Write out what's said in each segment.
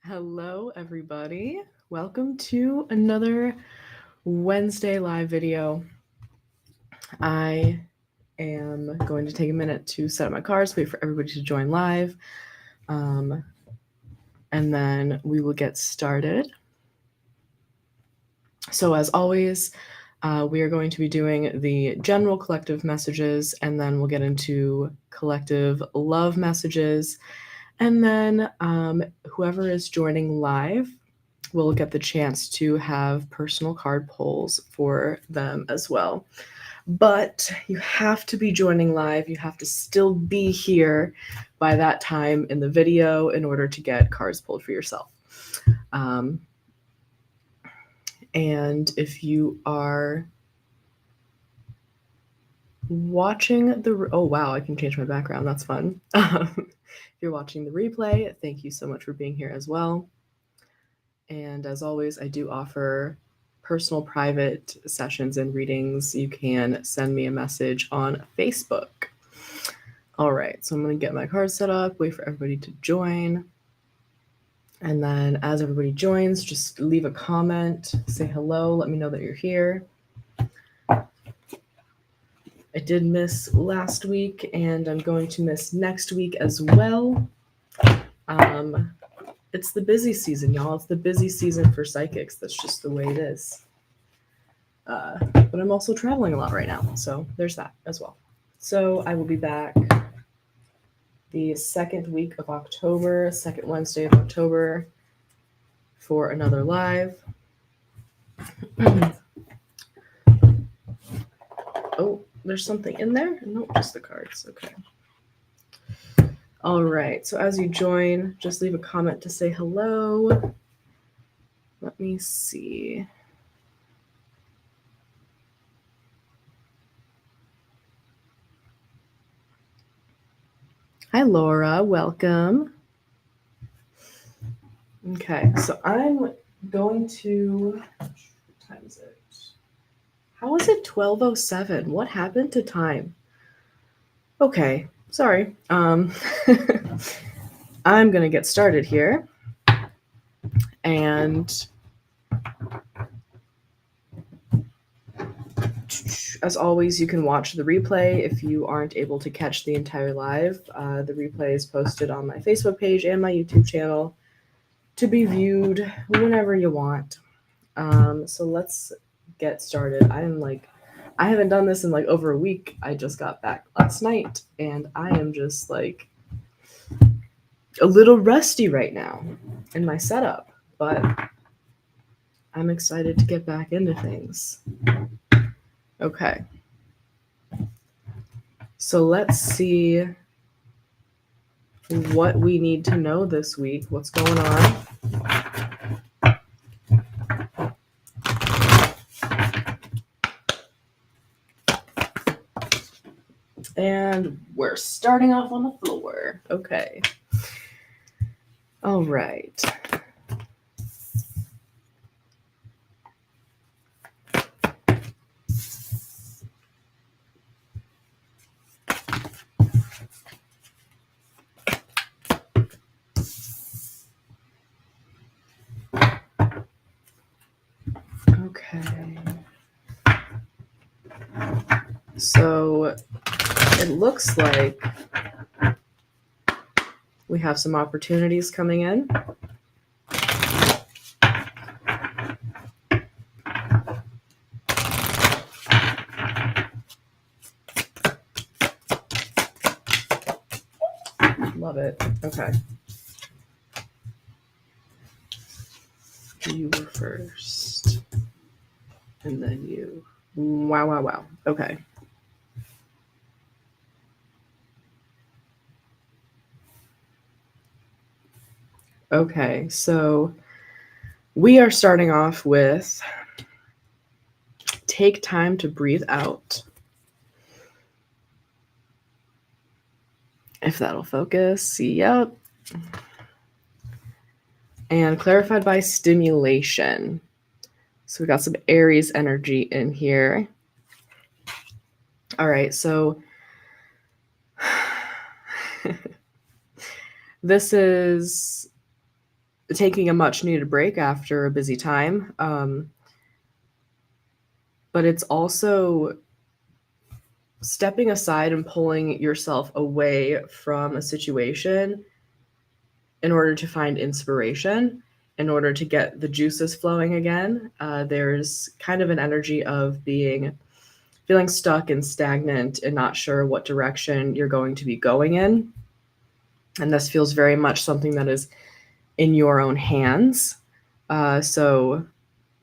Hello, everybody. Welcome to another Wednesday live video. I am going to take a minute to set up my cards, wait for everybody to join live, and then we will get started. So as always, we are going to be doing the general collective messages, and then we'll get into collective love messages. And then whoever is joining live will get the chance to have personal card polls for them as well. But you have to be joining live. You have to still be here by that time in the video in order to get cards pulled for yourself. And if you are watching the, oh wow, I can change my background. That's fun. If you're watching the replay, thank you so much for being here as well. And as always, I do offer personal private sessions and readings. You can send me a message on Facebook. All right, so I'm going to get my cards set up, wait for everybody to join. And then as everybody joins, just leave a comment, say hello, let me know that you're here. I did miss last week, and I'm going to miss next week as well. It's the busy season, y'all. It's the busy season for psychics. That's just the way it is. But I'm also traveling a lot right now, so there's that as well. So I will be back the second week of October, second Wednesday of October, for another live. Oh, there's something in there? Nope, just the cards. Okay. All right, so as you join, just leave a comment to say hello. Let me see. Hi, Laura. Welcome. Okay, so I'm going to, what time is it? How is it 12:07? What happened to time? Okay, sorry. I'm going to get started here. And as always, you can watch the replay if you aren't able to catch the entire live. The replay is posted on my Facebook page and my YouTube channel to be viewed whenever you want. So let's get started. I haven't done this in like over a week. I just got back last night, and I am just like a little rusty right now in my setup, but I'm excited to get back into things. Okay. So let's see what we need to know this week. What's going on? And we're starting off on the floor. Okay. All right. Okay. So it looks like we have some opportunities coming in. Love it. Okay. You were first. And then you. Wow. Okay. Okay, so we are starting off with take time to breathe out. If that'll focus, yep. And clarified by stimulation. So we got some Aries energy in here. All right, so this is taking a much needed break after a busy time. But it's also stepping aside and pulling yourself away from a situation in order to find inspiration, in order to get the juices flowing again. There's kind of an energy of feeling stuck and stagnant and not sure what direction you're going to be going in. And this feels very much something that is in your own hands. So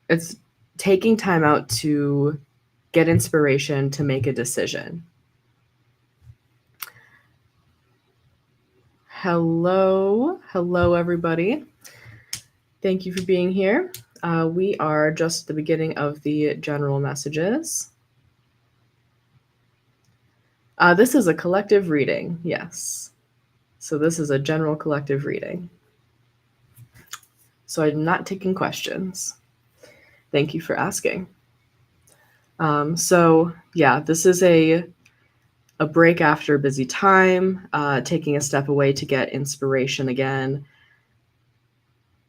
it's taking time out to get inspiration to make a decision. Hello, everybody. Thank you for being here. We are just at the beginning of the general messages. This is a collective reading, yes. So this is a general collective reading. So I'm not taking questions. Thank you for asking. So yeah, this is a break after a busy time, taking a step away to get inspiration again.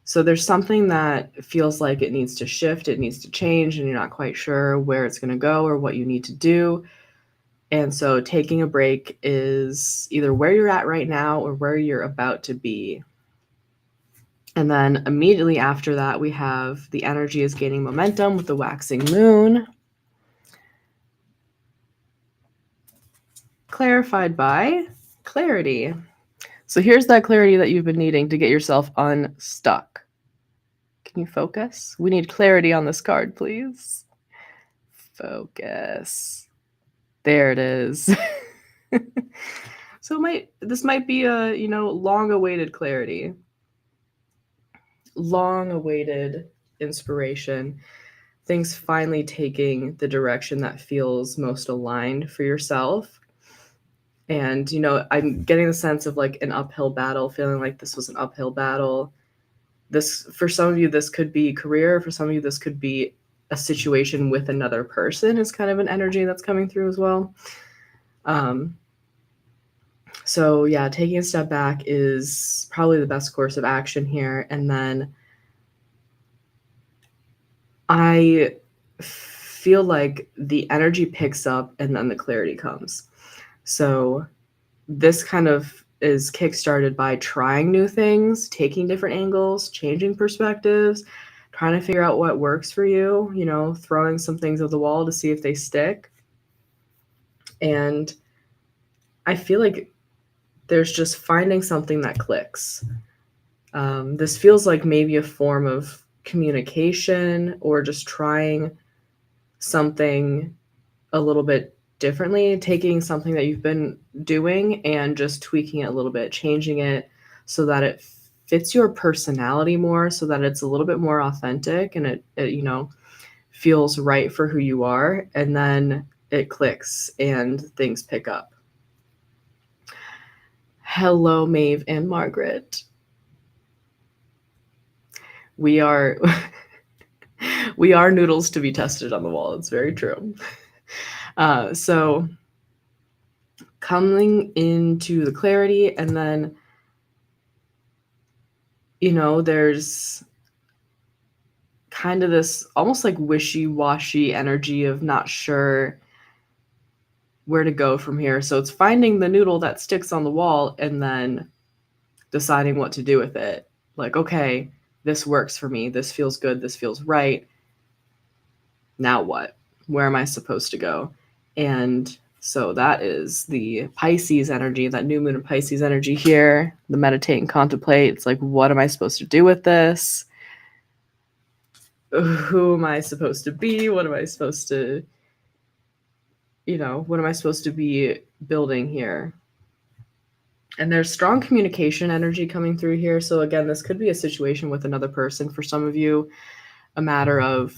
So there's something that feels like it needs to shift, it needs to change, and you're not quite sure where it's going to go or what you need to do. And so taking a break is either where you're at right now or where you're about to be. And then immediately after that, we have the energy is gaining momentum with the waxing moon. Clarified by clarity. So here's that clarity that you've been needing to get yourself unstuck. Can you focus? We need clarity on this card, please. Focus. There it is. So this might be a, long-awaited clarity. Long-awaited inspiration. Things finally taking the direction that feels most aligned for yourself. And, I'm getting the sense of like an uphill battle, feeling like this was an uphill battle. This, for some of you, this could be career. For some of you, this could be a situation with another person is kind of an energy that's coming through as well. So yeah, taking a step back is probably the best course of action here. And then I feel like the energy picks up and then the clarity comes. So this kind of is kickstarted by trying new things, taking different angles, changing perspectives, trying to figure out what works for you, throwing some things at the wall to see if they stick. And I feel like there's just finding something that clicks. This feels like maybe a form of communication or just trying something a little bit differently, taking something that you've been doing and just tweaking it a little bit, changing it so that it fits your personality more, so that it's a little bit more authentic and it feels right for who you are. And then it clicks and things pick up. Hello, Maeve and Margaret. We are noodles to be tested on the wall. It's very true. So coming into the clarity, and then, there's kind of this almost like wishy-washy energy of not sure where to go from here. So it's finding the noodle that sticks on the wall and then deciding what to do with it. Like, okay, this works for me. This feels good. This feels right. Now what? Where am I supposed to go? And so that is the Pisces energy, that new moon of Pisces energy here, the meditate and contemplate. It's like, what am I supposed to do with this? Who am I supposed to be? What am I supposed to, what am I supposed to be building here? And there's strong communication energy coming through here. So again, this could be a situation with another person for some of you, a matter of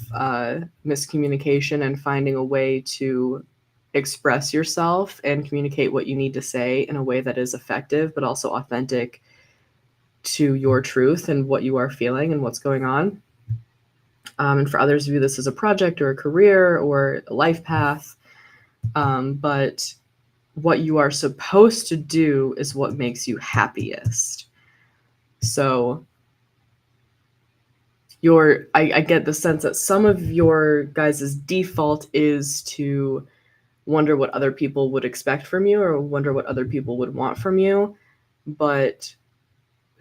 miscommunication and finding a way to express yourself and communicate what you need to say in a way that is effective, but also authentic to your truth and what you are feeling and what's going on. And for others of you, this is a project or a career or a life path. But what you are supposed to do is what makes you happiest. So I get the sense that some of your guys' default is to wonder what other people would expect from you or wonder what other people would want from you. But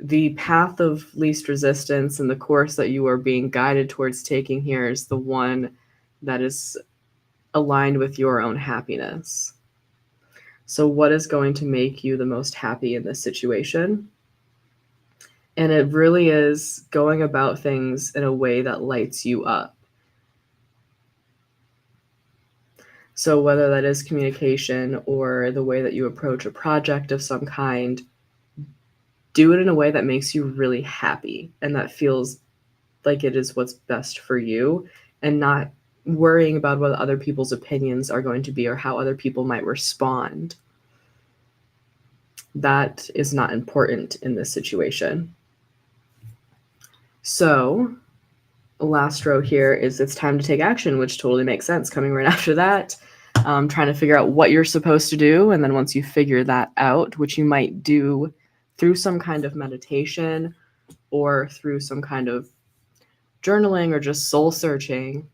the path of least resistance and the course that you are being guided towards taking here is the one that is aligned with your own happiness. So, what is going to make you the most happy in this situation? And it really is going about things in a way that lights you up. So, whether that is communication or the way that you approach a project of some kind, do it in a way that makes you really happy and that feels like it is what's best for you, and not worrying about what other people's opinions are going to be or how other people might respond. That is not important in this situation. So, last row here is it's time to take action, which totally makes sense coming right after that. Trying to figure out what you're supposed to do. And then once you figure that out, which you might do through some kind of meditation or through some kind of journaling or just soul searching,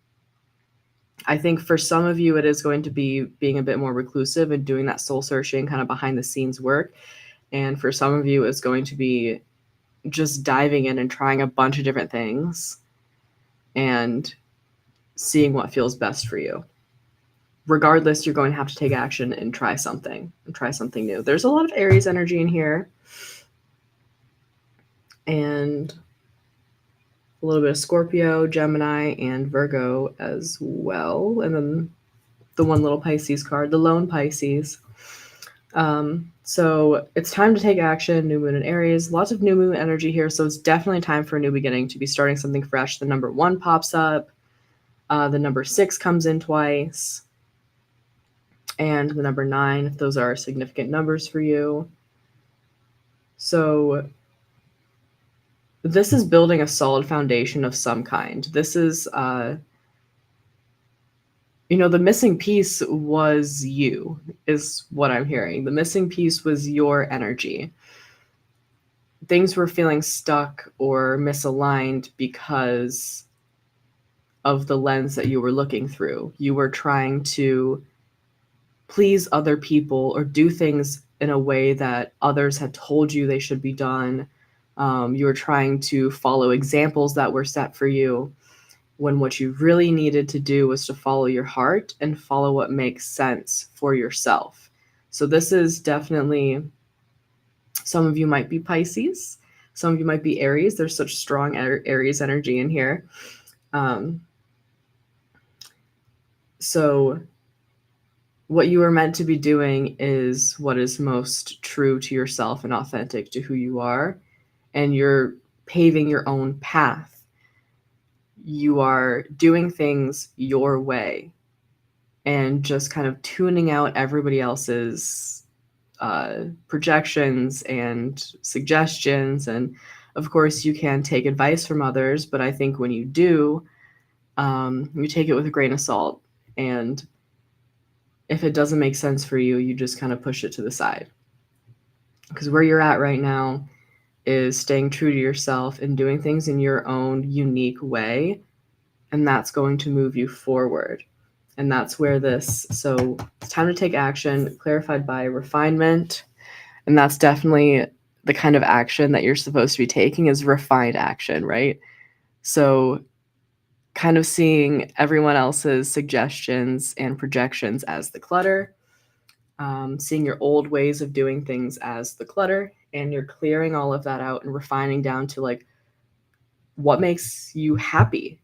I think for some of you, it is going to be being a bit more reclusive and doing that soul searching kind of behind the scenes work. And for some of you, it's going to be just diving in and trying a bunch of different things and seeing what feels best for you. Regardless, you're going to have to take action and try something new. There's a lot of Aries energy in here and a little bit of Scorpio, Gemini, and Virgo as well. And then the one little Pisces card, the lone Pisces. So it's time to take action, new moon in Aries, lots of new moon energy here. So it's definitely time for a new beginning, to be starting something fresh. The number 1 pops up. The number 6 comes in twice. And the number 9, if those are significant numbers for you. So this is building a solid foundation of some kind. This is, the missing piece was you, is what I'm hearing. The missing piece was your energy. Things were feeling stuck or misaligned because of the lens that you were looking through. You were trying to please other people or do things in a way that others had told you they should be done. You were trying to follow examples that were set for you, when what you really needed to do was to follow your heart and follow what makes sense for yourself. So this is definitely, some of you might be Pisces, some of you might be Aries. There's such strong Aries energy in here. So what you are meant to be doing is what is most true to yourself and authentic to who you are, and you're paving your own path. You are doing things your way and just kind of tuning out everybody else's projections and suggestions. And of course, you can take advice from others, but I think when you do, you take it with a grain of salt. And if it doesn't make sense for you, you just kind of push it to the side. Because where you're at right now is staying true to yourself and doing things in your own unique way. And that's going to move you forward. And that's where so it's time to take action, clarified by refinement. And that's definitely the kind of action that you're supposed to be taking, is refined action, right? So kind of seeing everyone else's suggestions and projections as the clutter, seeing your old ways of doing things as the clutter, and you're clearing all of that out and refining down to like what makes you happy,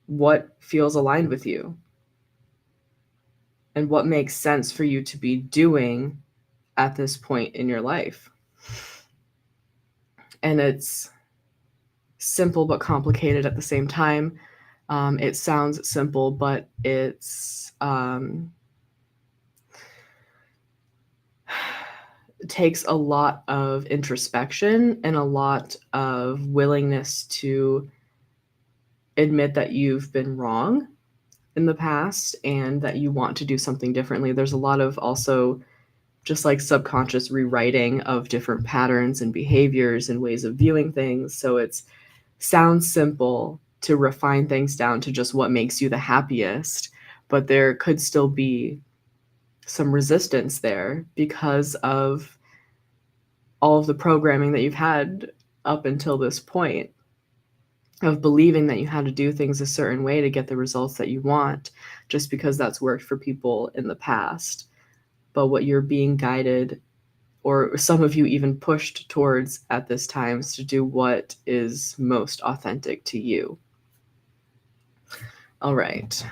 what feels aligned with you, and what makes sense for you to be doing at this point in your life. And it's simple but complicated at the same time. It sounds simple, but it's it takes a lot of introspection and a lot of willingness to admit that you've been wrong in the past and that you want to do something differently. There's a lot of also just like subconscious rewriting of different patterns and behaviors and ways of viewing things. So it's sounds simple to refine things down to just what makes you the happiest, but there could still be some resistance there because of all of the programming that you've had up until this point of believing that you had to do things a certain way to get the results that you want just because that's worked for people in the past. But what you're being guided, or some of you even pushed towards at this time, is to do what is most authentic to you. All right.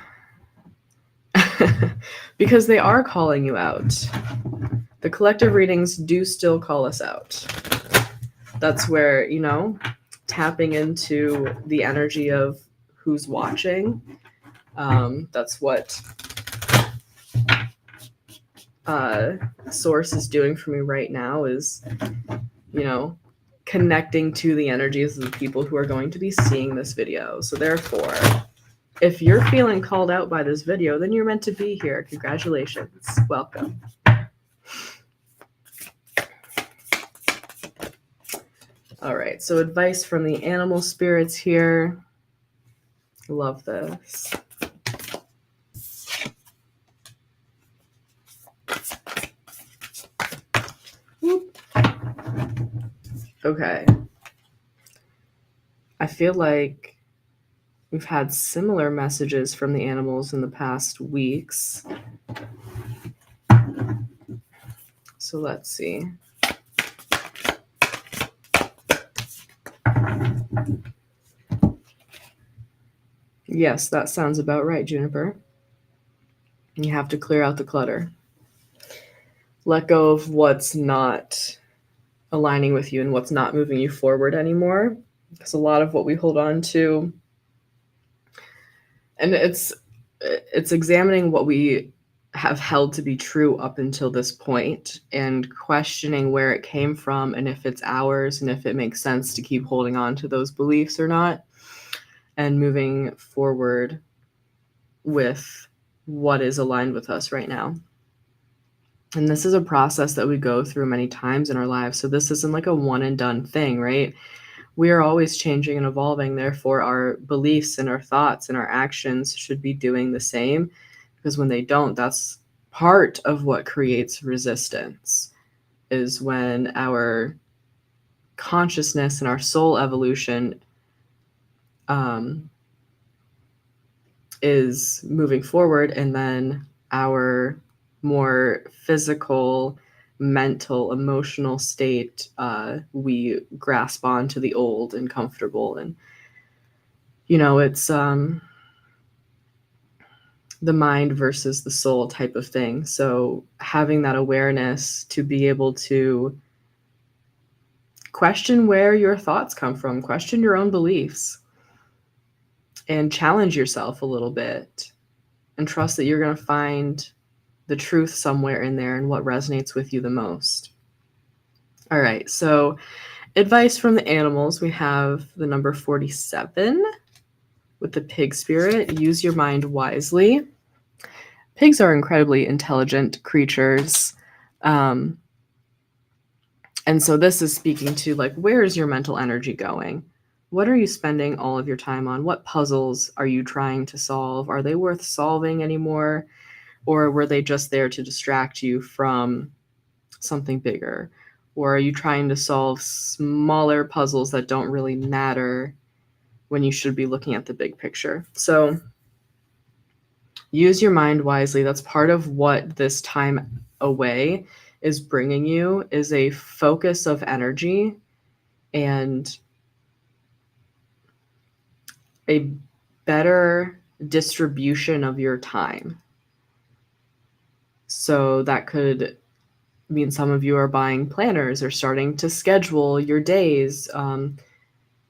Because they are calling you out. The collective readings do still call us out. That's where, tapping into the energy of who's watching. That's what Source is doing for me right now is, connecting to the energies of the people who are going to be seeing this video. So therefore, if you're feeling called out by this video, then you're meant to be here. Congratulations. Welcome. All right, so advice from the animal spirits here. Love this. Whoop. Okay. I feel like we've had similar messages from the animals in the past weeks. So let's see. Yes, that sounds about right, Juniper. You have to clear out the clutter. Let go of what's not aligning with you and what's not moving you forward anymore. Because a lot of what we hold on to, and it's examining what we have held to be true up until this point and questioning where it came from and if it's ours and if it makes sense to keep holding on to those beliefs or not, and moving forward with what is aligned with us right now. And this is a process that we go through many times in our lives. So this isn't like a one and done thing, right? We are always changing and evolving. Therefore, our beliefs and our thoughts and our actions should be doing the same, because when they don't, that's part of what creates resistance, is when our consciousness and our soul evolution is moving forward, and then our more physical, mental, emotional state, we grasp on to the old and comfortable. And, it's the mind versus the soul type of thing. So having that awareness to be able to question where your thoughts come from, question your own beliefs, and challenge yourself a little bit, and trust that you're going to find the truth somewhere in there and what resonates with you the most. All right, so advice from the animals. We have the number 47 with the pig spirit. Use your mind wisely. Pigs are incredibly intelligent creatures. And so this is speaking to, like, where is your mental energy going? What are you spending all of your time on? What puzzles are you trying to solve? Are they worth solving anymore? Or were they just there to distract you from something bigger? Or are you trying to solve smaller puzzles that don't really matter when you should be looking at the big picture? So use your mind wisely. That's part of what this time away is bringing you, is a focus of energy and a better distribution of your time. So that could mean some of you are buying planners or starting to schedule your days,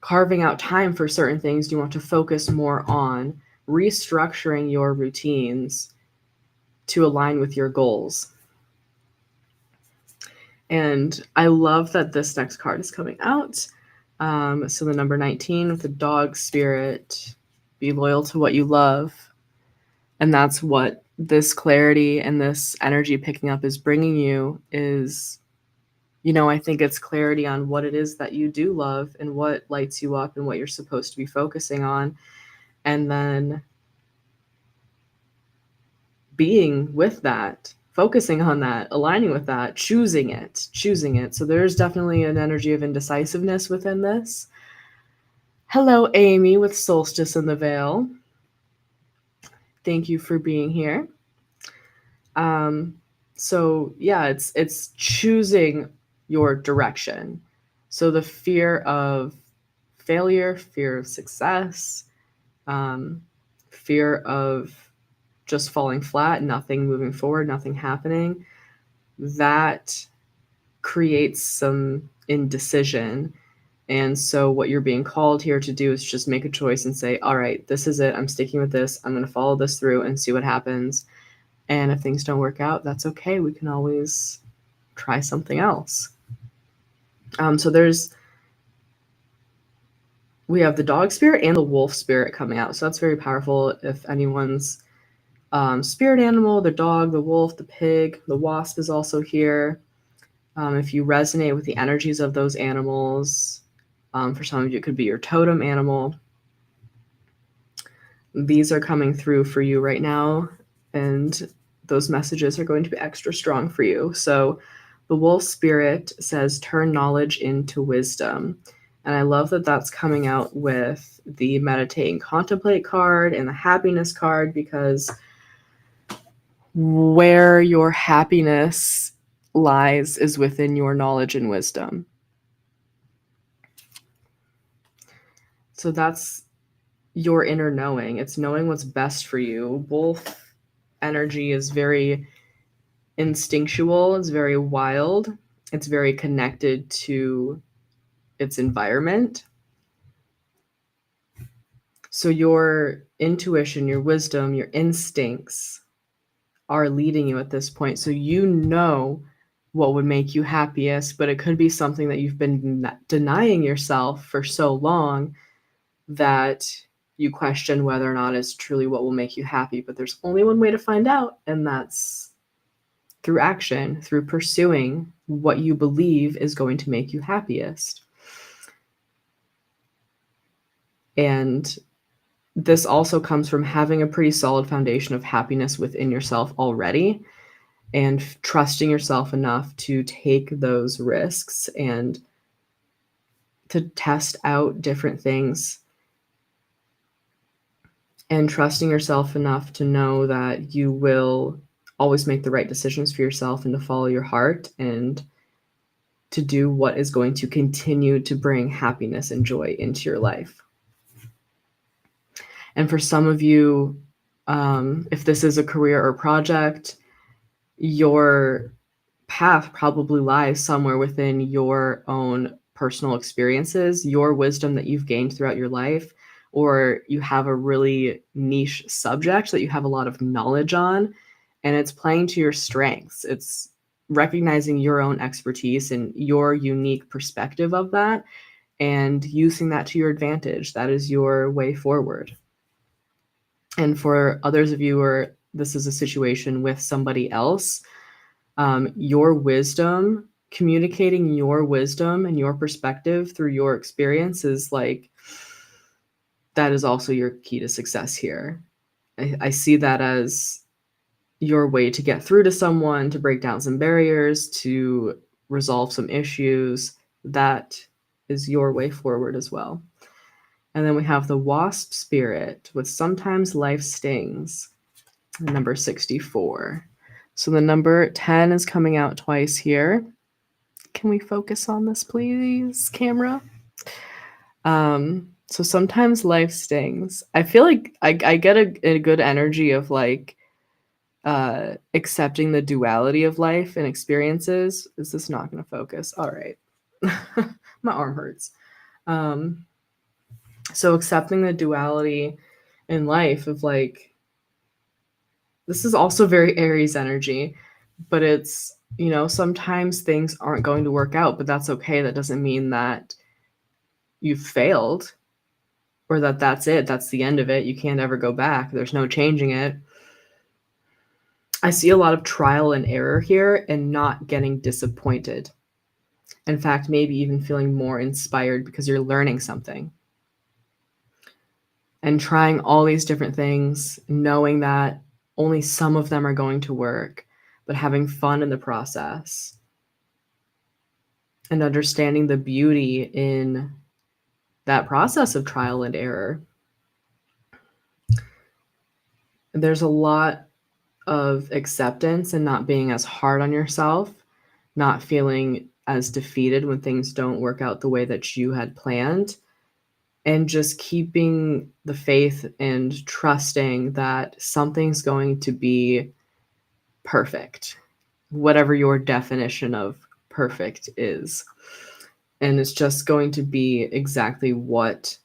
carving out time for certain things you want to focus more on, restructuring your routines to align with your goals. And I love that this next card is coming out. So the number 19 with the dog spirit, be loyal to what you love. And that's what this clarity and this energy picking up is bringing you, is I think it's clarity on what it is that you do love and what lights you up and what you're supposed to be focusing on. And then being with that, focusing on that, aligning with that, choosing it. So there's definitely an energy of indecisiveness within this. Hello, Amy with Solstice in the Veil. Thank you for being here. So yeah, it's choosing your direction. So the fear of failure, fear of success, fear of just falling flat, nothing moving forward, nothing happening, that creates some indecision. And so what you're being called here to do is just make a choice and say, all right, this is it. I'm sticking with this. I'm going to follow this through and see what happens. And if things don't work out, that's okay. We can always try something else. So we have the dog spirit and the wolf spirit coming out. So that's very powerful. If anyone's spirit animal, the dog, the wolf, the pig, the wasp is also here. If you resonate with the energies of those animals, for some of you, it could be your totem animal. These are coming through for you right now, and those messages are going to be extra strong for you. So the wolf spirit says, turn knowledge into wisdom. And I love that that's coming out with the meditate and contemplate card and the happiness card, because where your happiness lies is within your knowledge and wisdom. So that's your inner knowing. It's knowing what's best for you. Wolf energy is very instinctual, it's very wild, it's very connected to its environment. So your intuition, your wisdom, your instincts are leading you at this point. So you know what would make you happiest, but it could be something that you've been denying yourself for so long that you question whether or not it's truly what will make you happy. But there's only one way to find out, and that's through action, through pursuing what you believe is going to make you happiest. And this also comes from having a pretty solid foundation of happiness within yourself already, and trusting yourself enough to take those risks and to test out different things, and trusting yourself enough to know that you will always make the right decisions for yourself and to follow your heart and to do what is going to continue to bring happiness and joy into your life. And for some of you, if this is a career or project, your path probably lies somewhere within your own personal experiences, your wisdom that you've gained throughout your life, or you have a really niche subject that you have a lot of knowledge on, and it's playing to your strengths. It's recognizing your own expertise and your unique perspective of that and using that to your advantage. That is your way forward. And for others of you where this is a situation with somebody else, your wisdom, communicating your wisdom and your perspective through your experiences, like, that is also your key to success here. I see that as your way to get through to someone, to break down some barriers, to resolve some issues. That is your way forward as well. And then we have the wasp spirit with sometimes life stings, number 64. So the number 10 is coming out twice here. Can we focus on this, please, camera? So sometimes life stings. I feel like I get a good energy of like accepting the duality of life and experiences. Is this not going to focus? All right. My arm hurts. So accepting the duality in life of like, this is also very Aries energy, but it's, sometimes things aren't going to work out, but that's okay. That doesn't mean that you've failed or that that's it. That's the end of it. You can't ever go back. There's no changing it. I see a lot of trial and error here and not getting disappointed. In fact, maybe even feeling more inspired because you're learning something. And trying all these different things, knowing that only some of them are going to work, but having fun in the process and understanding the beauty in that process of trial and error. There's a lot of acceptance and not being as hard on yourself, not feeling as defeated when things don't work out the way that you had planned, and just keeping the faith and trusting that something's going to be perfect, whatever your definition of perfect is. And it's just going to be exactly what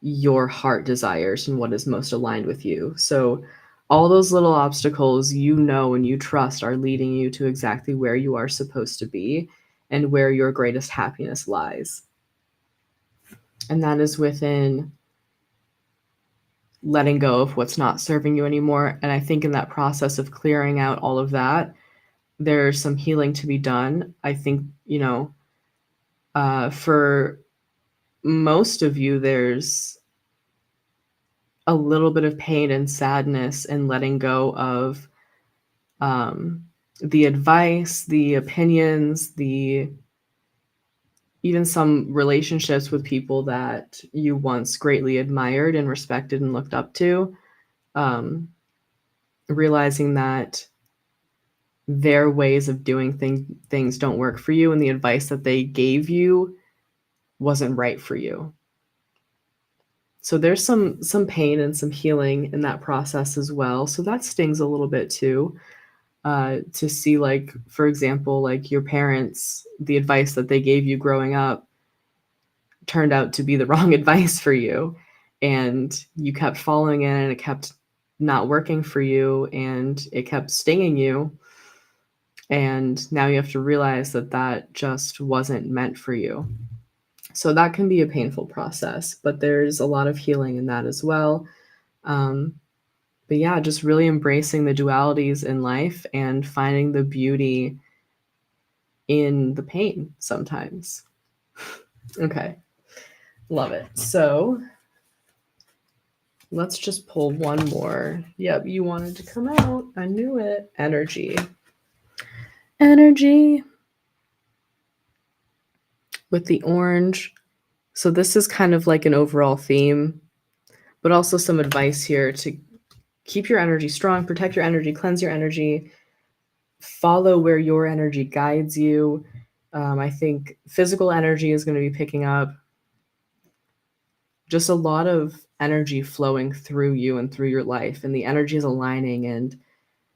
your heart desires and what is most aligned with you. So all those little obstacles you know and you trust are leading you to exactly where you are supposed to be and where your greatest happiness lies. And that is within letting go of what's not serving you anymore. And I think in that process of clearing out all of that, there's some healing to be done. I think, for most of you, there's a little bit of pain and sadness and letting go of the advice, the opinions, even some relationships with people that you once greatly admired and respected and looked up to, realizing that their ways of doing things don't work for you and the advice that they gave you wasn't right for you. So there's some pain and some healing in that process as well. So that stings a little bit too. To see, like, for example, like your parents, the advice that they gave you growing up turned out to be the wrong advice for you. And you kept following it and it kept not working for you and it kept stinging you. And now you have to realize that that just wasn't meant for you. So that can be a painful process, but there's a lot of healing in that as well. But yeah, just really embracing the dualities in life and finding the beauty in the pain sometimes. Okay, love it. So let's just pull one more. Yep, you wanted to come out. I knew it. Energy. Energy with the orange. So this is kind of like an overall theme, but also some advice here to keep your energy strong, protect your energy, cleanse your energy, follow where your energy guides you. I think physical energy is going to be picking up. Just a lot of energy flowing through you and through your life, and the energy is aligning, and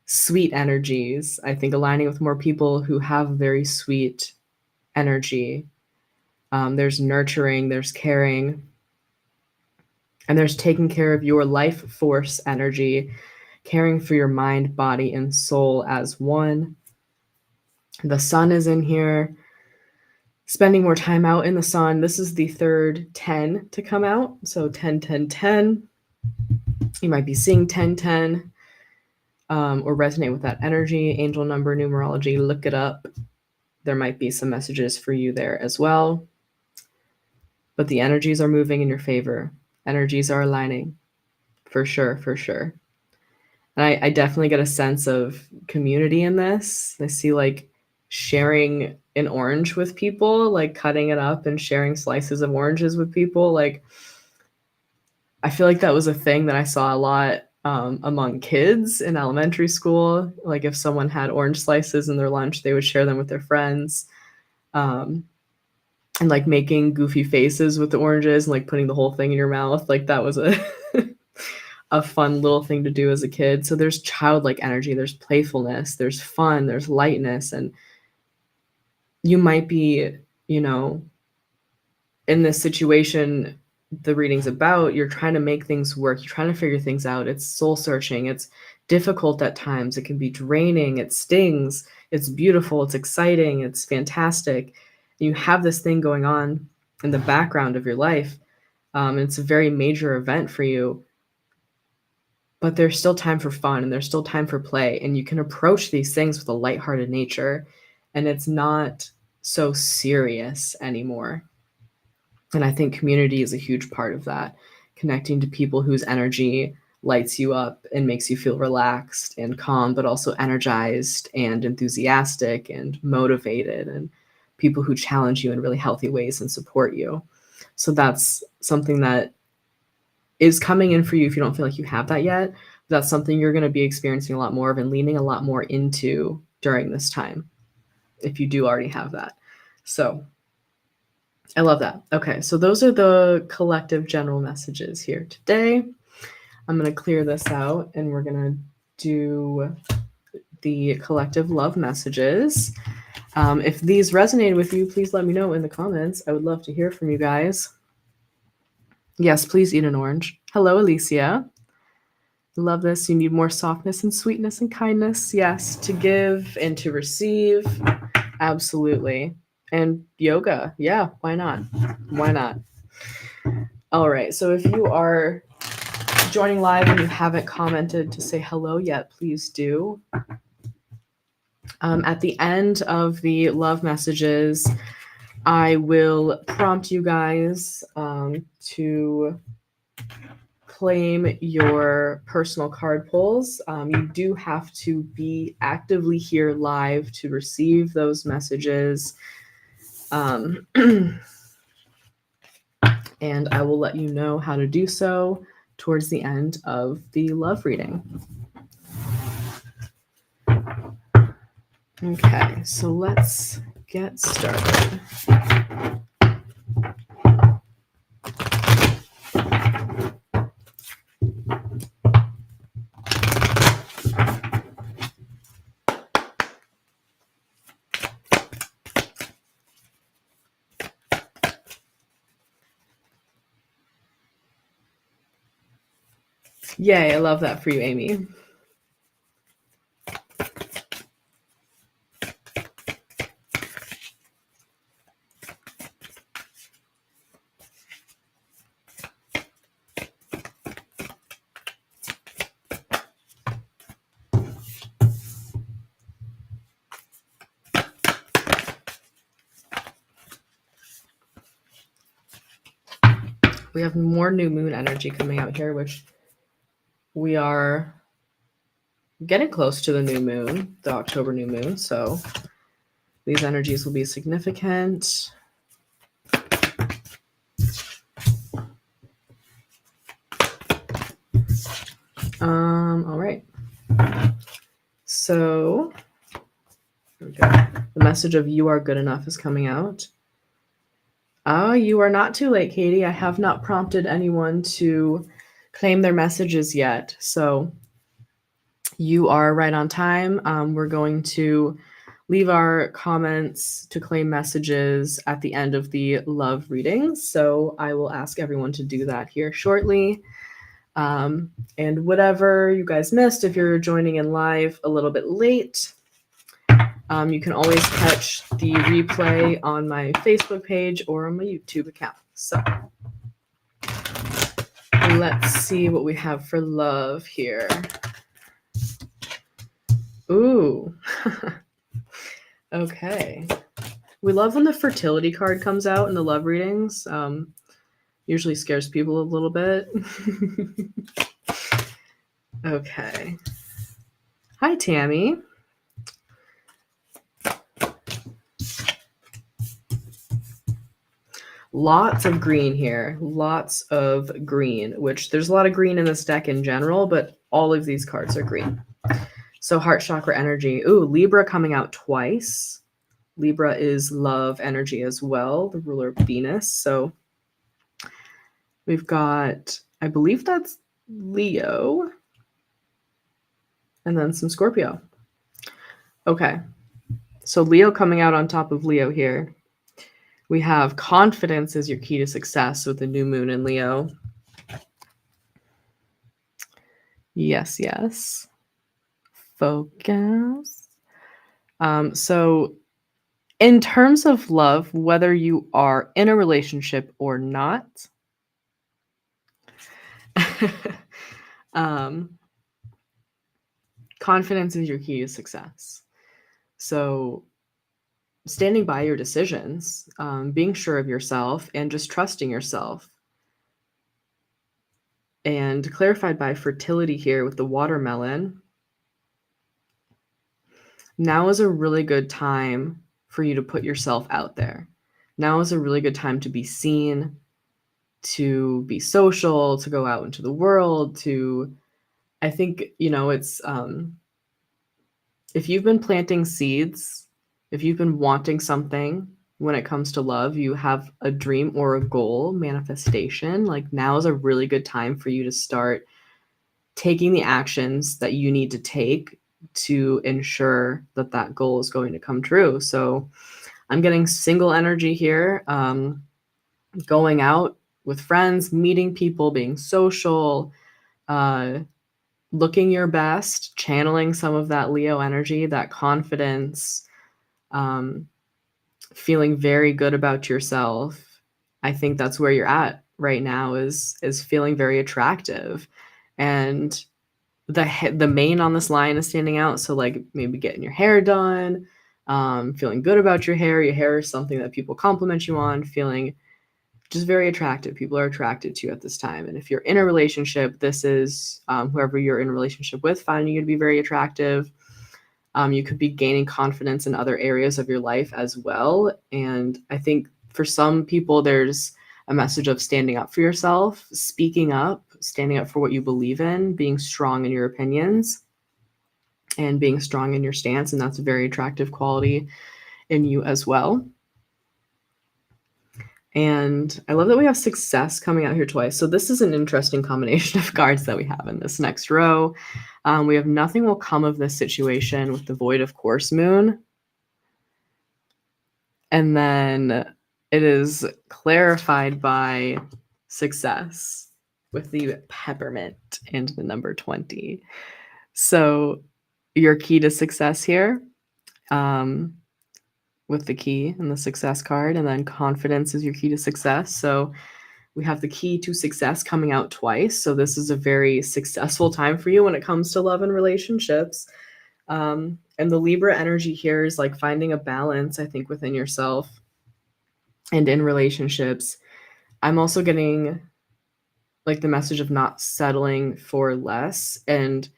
sweet energies. I think aligning with more people who have very sweet energy. There's nurturing, there's caring, and there's taking care of your life force energy, caring for your mind, body, and soul as one. The sun is in here, spending more time out in the sun. This is the third 10 to come out. So 10, 10, 10. You might be seeing 10, 10, or resonate with that energy. Angel number numerology, look it up. There might be some messages for you there as well. But the energies are moving in your favor. Energies are aligning. For sure, for sure. And I definitely get a sense of community in this. I see like sharing an orange with people, like cutting it up and sharing slices of oranges with people. Like, I feel like that was a thing that I saw a lot among kids in elementary school. Like if someone had orange slices in their lunch, they would share them with their friends. And like making goofy faces with the oranges and like putting the whole thing in your mouth. Like that was a a fun little thing to do as a kid. So there's childlike energy, there's playfulness, there's fun, there's lightness. And you might be, in this situation the reading's about, you're trying to make things work, you're trying to figure things out. It's soul searching, it's difficult at times, it can be draining, it stings, it's beautiful, it's exciting, it's fantastic. You have this thing going on in the background of your life, and it's a very major event for you, but there's still time for fun and there's still time for play, and you can approach these things with a lighthearted nature and it's not so serious anymore. And I think community is a huge part of that, connecting to people whose energy lights you up and makes you feel relaxed and calm, but also energized and enthusiastic and motivated, and people who challenge you in really healthy ways and support you. So that's something that is coming in for you if you don't feel like you have that yet. That's something you're going to be experiencing a lot more of and leaning a lot more into during this time, if you do already have that. So I love that. Okay, so those are the collective general messages here today. I'm going to clear this out and we're going to do the collective love messages. If these resonated with you, please let me know in the comments. I would love to hear from you guys. Yes, please eat an orange. Hello, Alicia. Love this. You need more softness and sweetness and kindness. Yes, to give and to receive. Absolutely. And yoga. Yeah, why not? Why not? All right. So if you are joining live and you haven't commented to say hello yet, please do. At the end of the love messages, I will prompt you guys to claim your personal card pulls. You do have to be actively here live to receive those messages. And I will let you know how to do so towards the end of the love reading. Okay, so let's get started. Yay, I love that for you, Amy. We have more new moon energy coming out here, which we are getting close to the new moon, the October new moon. So these energies will be significant. All right. So here we go. The message of you are good enough is coming out. You are not too late, Katie. I have not prompted anyone to claim their messages yet. So you are right on time. We're going to leave our comments to claim messages at the end of the love readings. So I will ask everyone to do that here shortly. And whatever you guys missed, if you're joining in live a little bit late, you can always catch the replay on my Facebook page or on my YouTube account. So let's see what we have for love here. Ooh. Okay. We love when the fertility card comes out in the love readings. Usually scares people a little bit. Okay. Hi, Tammy. Lots of green here. Lots of green, which there's a lot of green in this deck in general, but all of these cards are green. So heart chakra energy. Ooh, Libra coming out twice. Libra is love energy as well, the ruler of Venus. So we've got, I believe that's Leo. And then some Scorpio. Okay. So Leo coming out on top of Leo here. We have confidence is your key to success with the new moon in Leo. Yes, yes. Focus. So in terms of love, whether you are in a relationship or not, confidence is your key to success. So standing by your decisions, being sure of yourself, and just trusting yourself. And clarified by fertility here with the watermelon, now is a really good time for you to put yourself out there. Now is a really good time to be seen, to be social, to go out into the world, I think, it's, if you've been planting seeds, if you've been wanting something when it comes to love, you have a dream or a goal manifestation, like now is a really good time for you to start taking the actions that you need to take to ensure that that goal is going to come true. So I'm getting single energy here, going out with friends, meeting people, being social, looking your best, channeling some of that Leo energy, that confidence, feeling very good about yourself. I think that's where you're at right now, is feeling very attractive. And the mane on this line is standing out. So like maybe getting your hair done, feeling good about your hair. Your hair is something that people compliment you on, feeling just very attractive. People are attracted to you at this time. And if you're in a relationship, this is whoever you're in a relationship with finding you to be very attractive. You could be gaining confidence in other areas of your life as well. And I think for some people, there's a message of standing up for yourself, speaking up, standing up for what you believe in, being strong in your opinions, and being strong in your stance. And that's a very attractive quality in you as well. And I love that we have success coming out here twice. So this is an interesting combination of cards that we have in this next row. We have nothing will come of this situation with the void of course moon. And then it is clarified by success with the peppermint and the number 20. So your key to success here, with the key and the success card, and then confidence is your key to success. So we have the key to success coming out twice. So this is a very successful time for you when it comes to love and relationships. And the Libra energy here is like finding a balance, I think, within yourself and in relationships. I'm also getting like the message of not settling for less and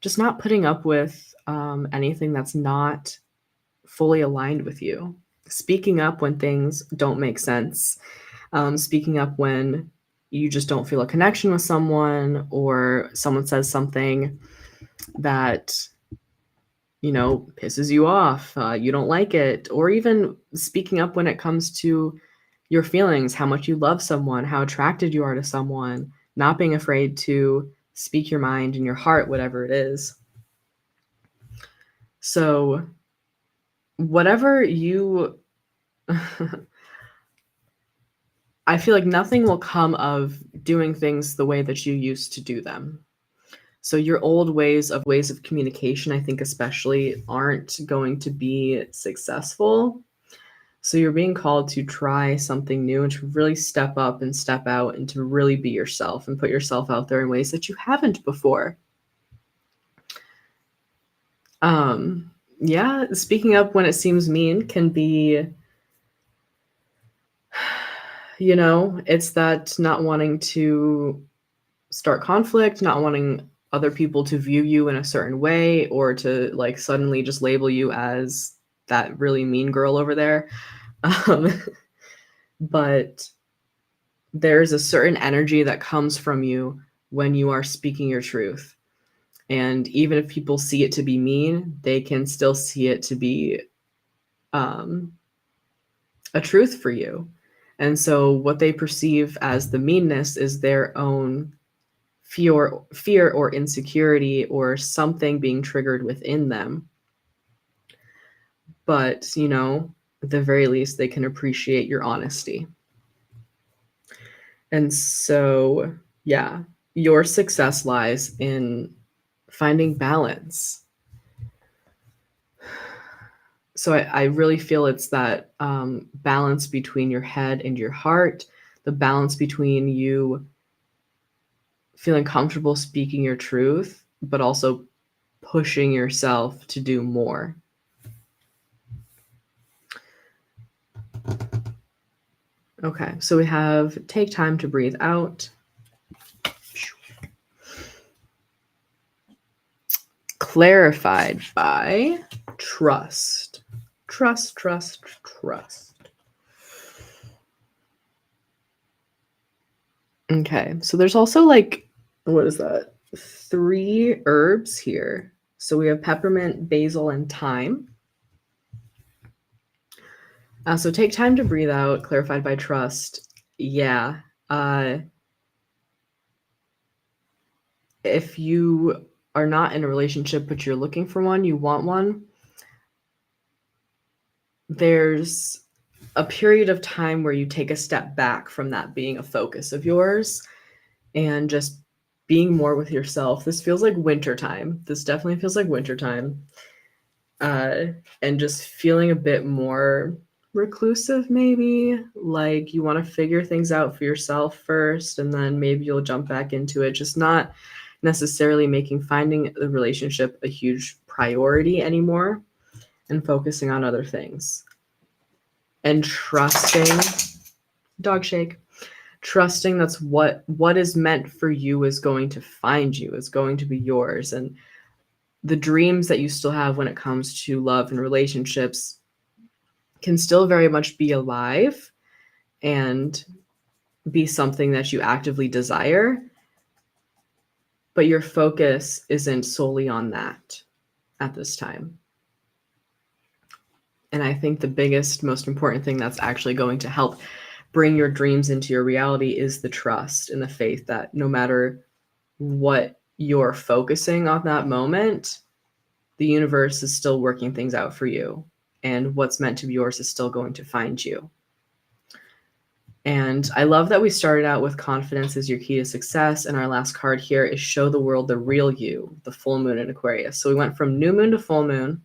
just not putting up with anything that's not fully aligned with you. Speaking up when things don't make sense. Speaking up when you just don't feel a connection with someone, or someone says something that, pisses you off, you don't like it, or even speaking up when it comes to your feelings, how much you love someone, how attracted you are to someone, not being afraid to speak your mind and your heart, whatever it is. So whatever you I feel like nothing will come of doing things the way that you used to do them. So your old ways of communication, I think especially, aren't going to be successful. So you're being called to try something new and to really step up and step out and to really be yourself and put yourself out there in ways that you haven't before. Yeah, speaking up when it seems mean can be, it's that not wanting to start conflict, not wanting other people to view you in a certain way, or to like suddenly just label you as that really mean girl over there. But there's a certain energy that comes from you when you are speaking your truth. And even if people see it to be mean, they can still see it to be a truth for you. And so what they perceive as the meanness is their own fear or insecurity or something being triggered within them. But, at the very least, they can appreciate your honesty. And so, yeah, your success lies in finding balance. So I really feel it's that balance between your head and your heart, the balance between you feeling comfortable speaking your truth, but also pushing yourself to do more. Okay, so we have take time to breathe out. Clarified by trust. Trust, trust, trust. Okay, so there's also like, what is that? 3 herbs here. So we have peppermint, basil, and thyme. So take time to breathe out, clarified by trust. Yeah. If you are not in a relationship, but you're looking for one, you want one, there's a period of time where you take a step back from that being a focus of yours and just being more with yourself. This feels like wintertime. This definitely feels like wintertime. And just feeling a bit more reclusive, maybe. Like you want to figure things out for yourself first, and then maybe you'll jump back into it. Just not necessarily making finding the relationship a huge priority anymore and focusing on other things. And trusting, dog shake, trusting that's what is meant for you is going to find you, is going to be yours. And the dreams that you still have when it comes to love and relationships can still very much be alive and be something that you actively desire, but your focus isn't solely on that at this time. And I think the biggest, most important thing that's actually going to help bring your dreams into your reality is the trust and the faith that no matter what you're focusing on that moment, the universe is still working things out for you, and what's meant to be yours is still going to find you. And I love that we started out with confidence is your key to success, and our last card here is show the world the real you, the full moon in Aquarius. So we went from new moon to full moon.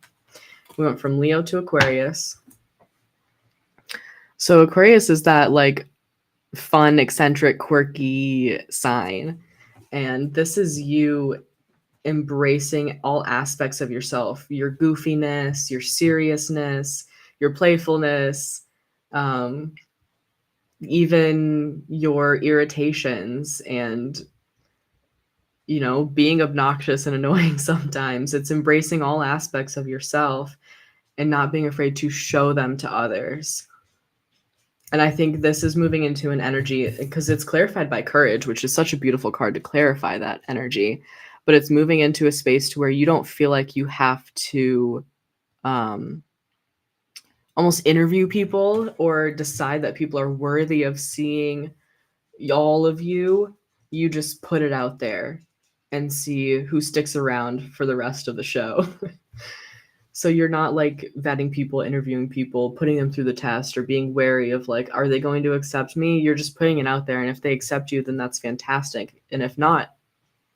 We went from Leo to Aquarius. So Aquarius is that like fun, eccentric, quirky sign. And this is you embracing all aspects of yourself, your goofiness, your seriousness, your playfulness, even your irritations and, being obnoxious and annoying sometimes. It's embracing all aspects of yourself and not being afraid to show them to others. And I think this is moving into an energy because it's clarified by courage, which is such a beautiful card to clarify that energy. But it's moving into a space to where you don't feel like you have to almost interview people or decide that people are worthy of seeing all of you. You just put it out there and see who sticks around for the rest of the show. So you're not like vetting people, interviewing people, putting them through the test or being wary of like, are they going to accept me? You're just putting it out there. And if they accept you, then that's fantastic. And if not,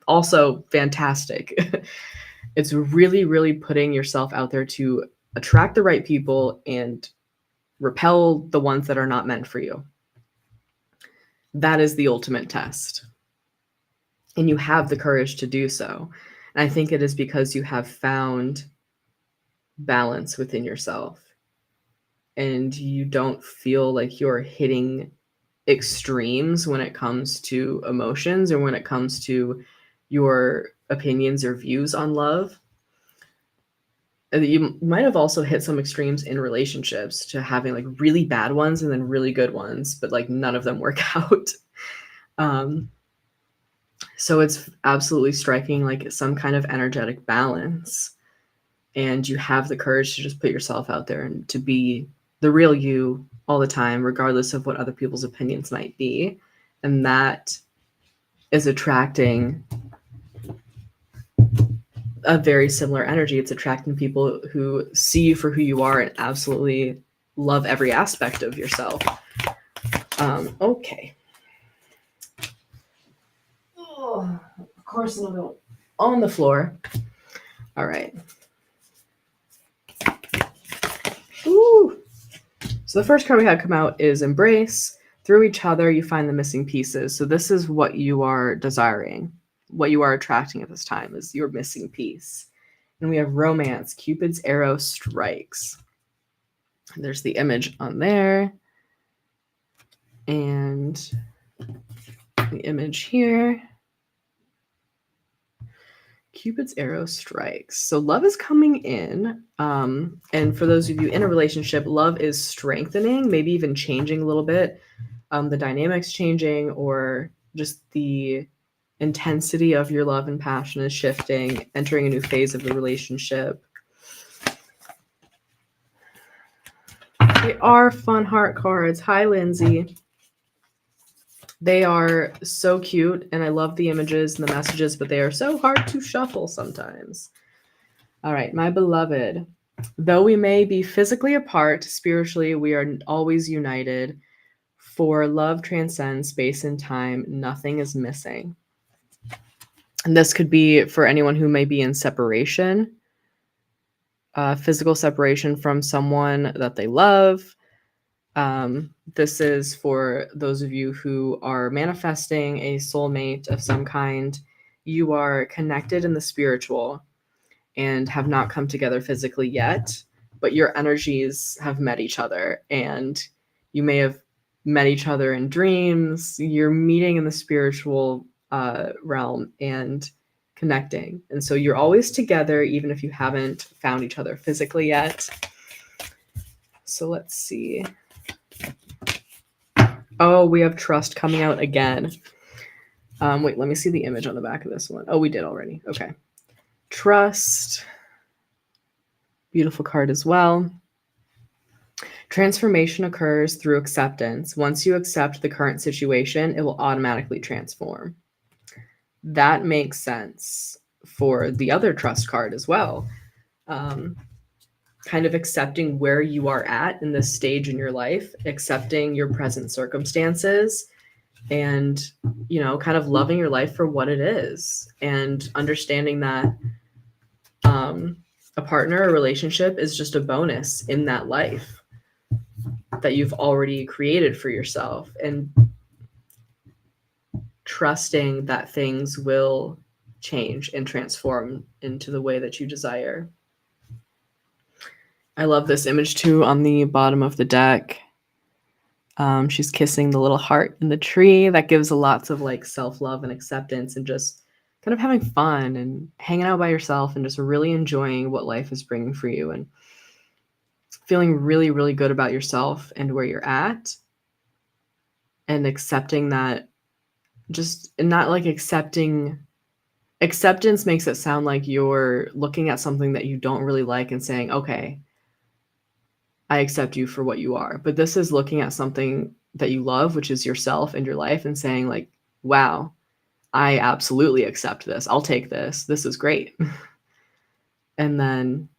also fantastic. It's really, really putting yourself out there to attract the right people and repel the ones that are not meant for you. That is the ultimate test. And you have the courage to do so. And I think it is because you have found balance within yourself and you don't feel like you're hitting extremes when it comes to emotions or when it comes to your opinions or views on love. You might have also hit some extremes in relationships to having like really bad ones and then really good ones, but like none of them work out. So it's absolutely striking like some kind of energetic balance. And you have the courage to just put yourself out there and to be the real you all the time, regardless of what other people's opinions might be. And that is attracting a very similar energy. It's attracting people who see you for who you are and absolutely love every aspect of yourself. Okay. Oh, of course, I'm going on the floor. All right. Ooh. So the first card we had come out is Embrace. Through each other, you find the missing pieces. So this is what you are desiring. What you are attracting at this time is your missing piece. And we have Romance. Cupid's arrow strikes. And there's the image on there. And the image here. Cupid's arrow strikes. So love is coming in. And for those of you in a relationship, love is strengthening, maybe even changing a little bit. The dynamics changing, or just the intensity of your love and passion is shifting, entering a new phase of the relationship. They are fun heart cards. Hi, Lindsay. They are so cute, and I love the images and the messages, but they are so hard to shuffle sometimes. All right, my beloved, though we may be physically apart, spiritually, we are always united. For love transcends space and time, nothing is missing. And this could be for anyone who may be in separation, physical separation from someone that they love. This is for those of you who are manifesting a soulmate of some kind. You are connected in the spiritual and have not come together physically yet, but your energies have met each other, and you may have met each other in dreams. You're meeting in the spiritual realm and connecting. And so you're always together, even if you haven't found each other physically yet. So let's see. Oh, we have trust coming out again. Wait, let me see the image on the back of this one. Oh, we did already. Okay. Trust. Beautiful card as well. Transformation occurs through acceptance. Once you accept the current situation, it will automatically transform. That makes sense for the other trust card as well. Kind of accepting where you are at in this stage in your life, accepting your present circumstances, and, you know, kind of loving your life for what it is, and understanding that a partner, a relationship is just a bonus in that life that you've already created for yourself, and trusting that things will change and transform into the way that you desire. I love this image too on the bottom of the deck. She's kissing the little heart in the tree. That gives lots of like self-love and acceptance, and just kind of having fun and hanging out by yourself and just really enjoying what life is bringing for you, and feeling really, really good about yourself and where you're at, and accepting that. Just not like acceptance makes it sound like you're looking at something that you don't really like and saying, okay, I accept you for what you are. But this is looking at something that you love, which is yourself and your life, and saying like, wow, I absolutely accept this. I'll take this. This is great. And then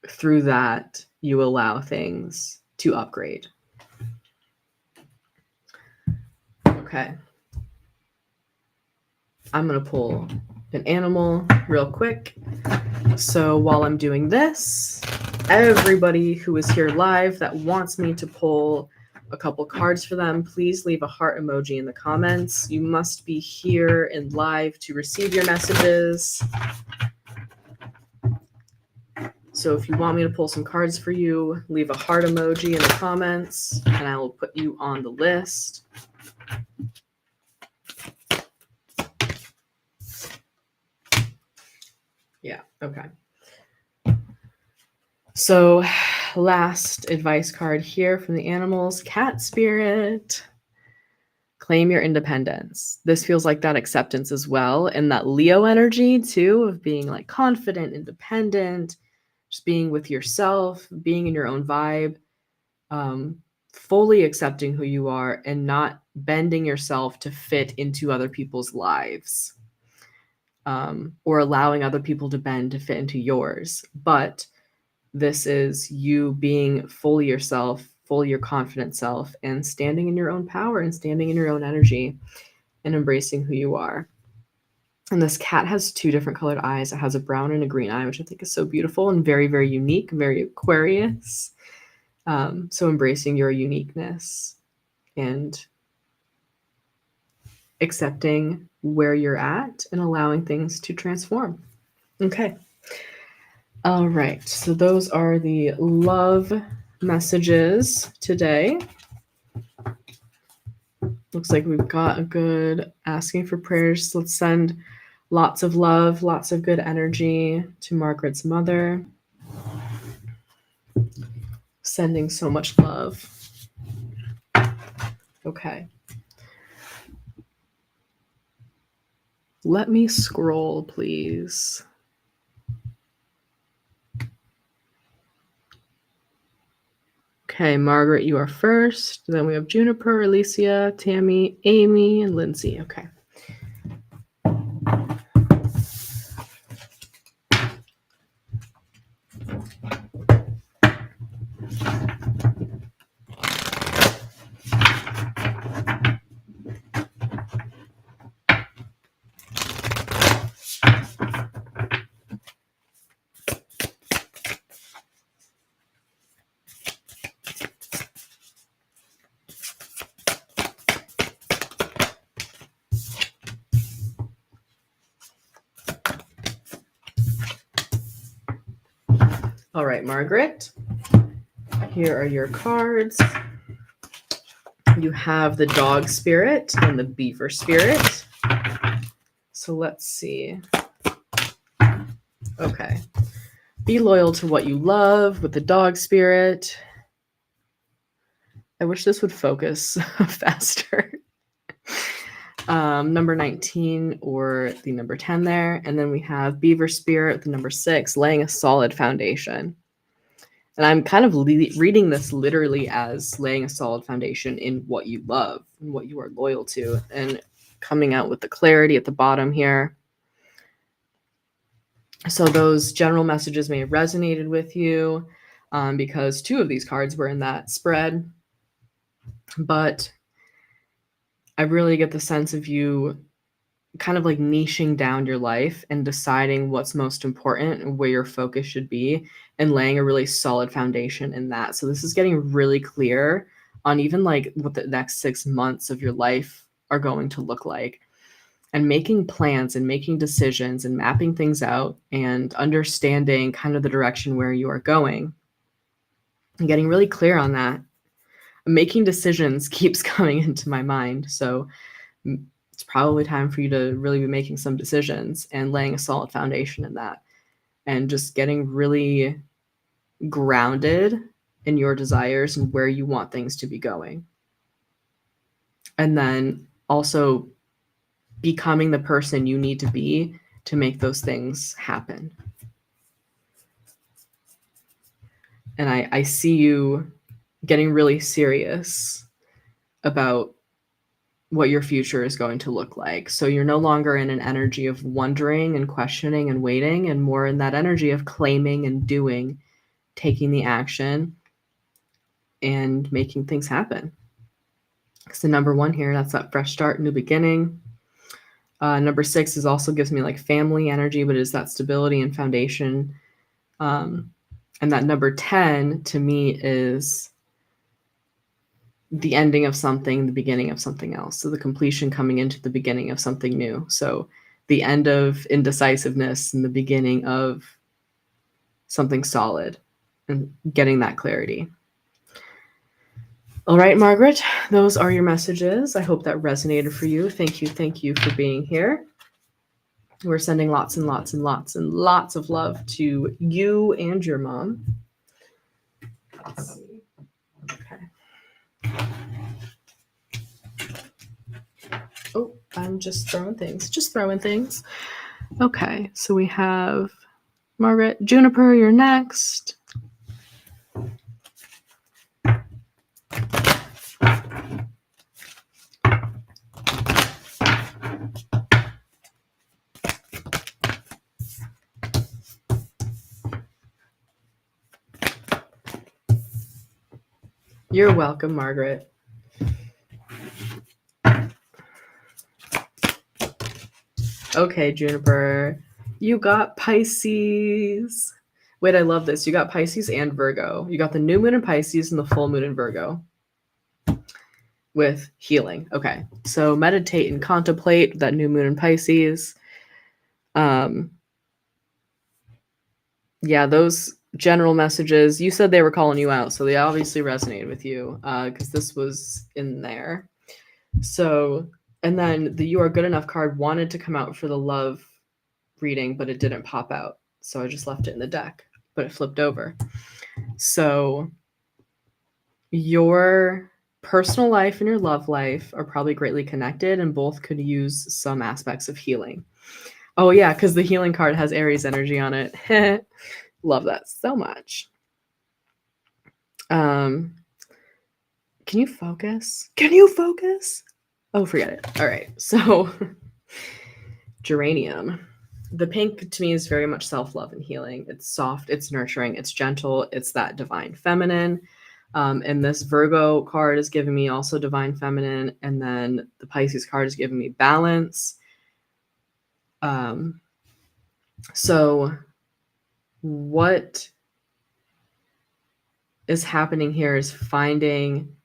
through that, you allow things to upgrade. Okay. I'm going to pull an animal real quick. So while I'm doing this, everybody who is here live that wants me to pull a couple cards for them, please leave a heart emoji in the comments. You must be here and live to receive your messages. So if you want me to pull some cards for you, leave a heart emoji in the comments, and I will put you on the list. Yeah, okay. So last advice card here from the animals, cat spirit. Claim your independence. This feels like that acceptance as well, and that Leo energy too, of being like confident, independent, just being with yourself, being in your own vibe, fully accepting who you are and not bending yourself to fit into other people's lives, or allowing other people to bend to fit into yours. But this is you being fully yourself, fully your confident self, and standing in your own power and standing in your own energy and embracing who you are. And this cat has two different colored eyes. It has a brown and a green eye, which I think is so beautiful and very, very unique, very Aquarius. So embracing your uniqueness and accepting where you're at and allowing things to transform. Okay. All right. So those are the love messages today. Looks like we've got a good asking for prayers. Let's send lots of love, lots of good energy to Margaret's mother. Sending so much love. Okay. Let me scroll, please. Okay, Margaret, you are first. Then we have Juniper, Alicia, Tammy, Amy, and Lindsay. Okay. All right, Margaret. Here are your cards. You have the dog spirit and the beaver spirit. So let's see. Okay. Be loyal to what you love with the dog spirit. I wish this would focus faster. Number 19 or the number 10 there. And then we have beaver spirit, the number 6, laying a solid foundation. And I'm kind of reading this literally as laying a solid foundation in what you love and what you are loyal to, and coming out with the clarity at the bottom here. So those general messages may have resonated with you because 2 of these cards were in that spread. But I really get the sense of you kind of like niching down your life and deciding what's most important and where your focus should be, and laying a really solid foundation in that. So this is getting really clear on even like what the next 6 months of your life are going to look like, and making plans and making decisions and mapping things out and understanding kind of the direction where you are going and getting really clear on that. Making decisions keeps coming into my mind. So it's probably time for you to really be making some decisions and laying a solid foundation in that, and just getting really grounded in your desires and where you want things to be going. And then also becoming the person you need to be to make those things happen. And I see you getting really serious about what your future is going to look like. So you're no longer in an energy of wondering and questioning and waiting, and more in that energy of claiming and doing, taking the action and making things happen. So number 1 here, that's that fresh start, new beginning. Number 6 is also gives me like family energy, but is that stability and foundation. And that number 10 to me is the ending of something, the beginning of something else. So the completion coming into the beginning of something new. So the end of indecisiveness and the beginning of something solid, and getting that clarity. All right, Margaret, those are your messages. I hope that resonated for you. Thank you for being here. We're sending lots and lots and lots and lots of love to you and your mom. Let's see. Okay. Oh, I'm just throwing things. Okay, so we have Margaret. Juniper, you're next. You're welcome, Margaret. Okay, Juniper, you got Pisces. Wait, I love this. You got Pisces and Virgo. You got the new moon in Pisces and the full moon in Virgo with healing. Okay, so meditate and contemplate that new moon in Pisces. Yeah, those general messages, you said they were calling you out, so they obviously resonated with you because this was in there. So, and then the You Are Good Enough card wanted to come out for the love reading, but it didn't pop out. So I just left it in the deck, but it flipped over. So your personal life and your love life are probably greatly connected, and both could use some aspects of healing. Oh, yeah, because the healing card has Aries energy on it. Love that so much. Can you focus? Can you focus? Oh, forget it. All right. So, geranium. The pink to me is very much self-love and healing. It's soft, it's nurturing, it's gentle, it's that divine feminine. And this Virgo card is giving me also divine feminine, and then the Pisces card is giving me balance. So what is happening here is finding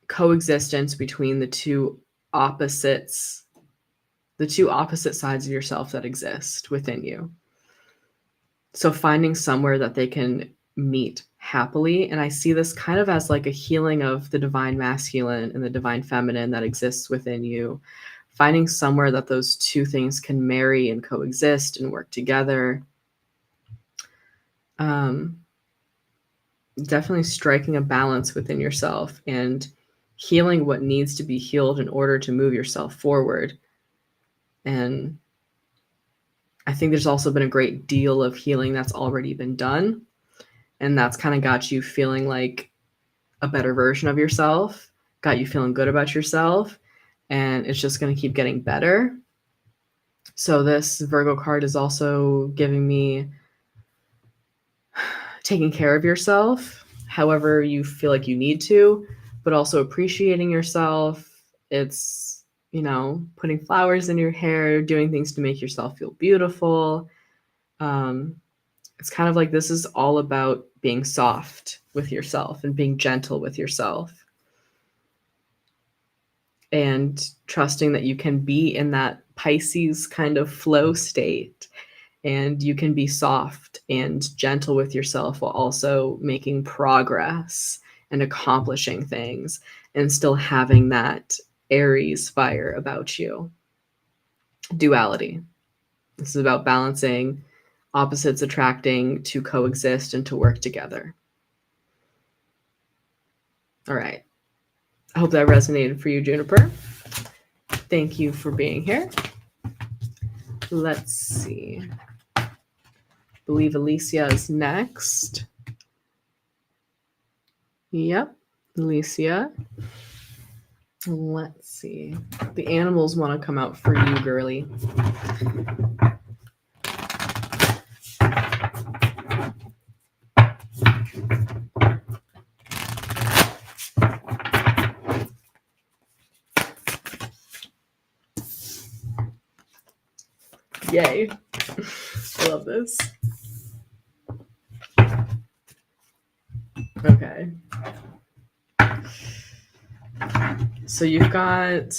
coexistence between the two opposite sides of yourself that exist within you. So finding somewhere that they can meet happily. And I see this kind of as like a healing of the divine masculine and the divine feminine that exists within you. Finding somewhere that those two things can marry and coexist and work together. Definitely striking a balance within yourself and healing what needs to be healed in order to move yourself forward. And I think there's also been a great deal of healing that's already been done. And that's kind of got you feeling like a better version of yourself, got you feeling good about yourself. And it's just going to keep getting better. So this Virgo card is also giving me taking care of yourself however you feel like you need to, but also appreciating yourself. It's, putting flowers in your hair, doing things to make yourself feel beautiful. It's kind of like this is all about being soft with yourself and being gentle with yourself and trusting that you can be in that Pisces kind of flow state, and you can be soft and gentle with yourself while also making progress and accomplishing things and still having that Aries fire about you. Duality. This is about balancing, opposites attracting to coexist and to work together. All right. I hope that resonated for you, Juniper. Thank you for being here. Let's see. I believe Alicia is next. Yep, Alicia. Let's see. The animals want to come out for you, girly. Yay. I love this. Okay. So you've got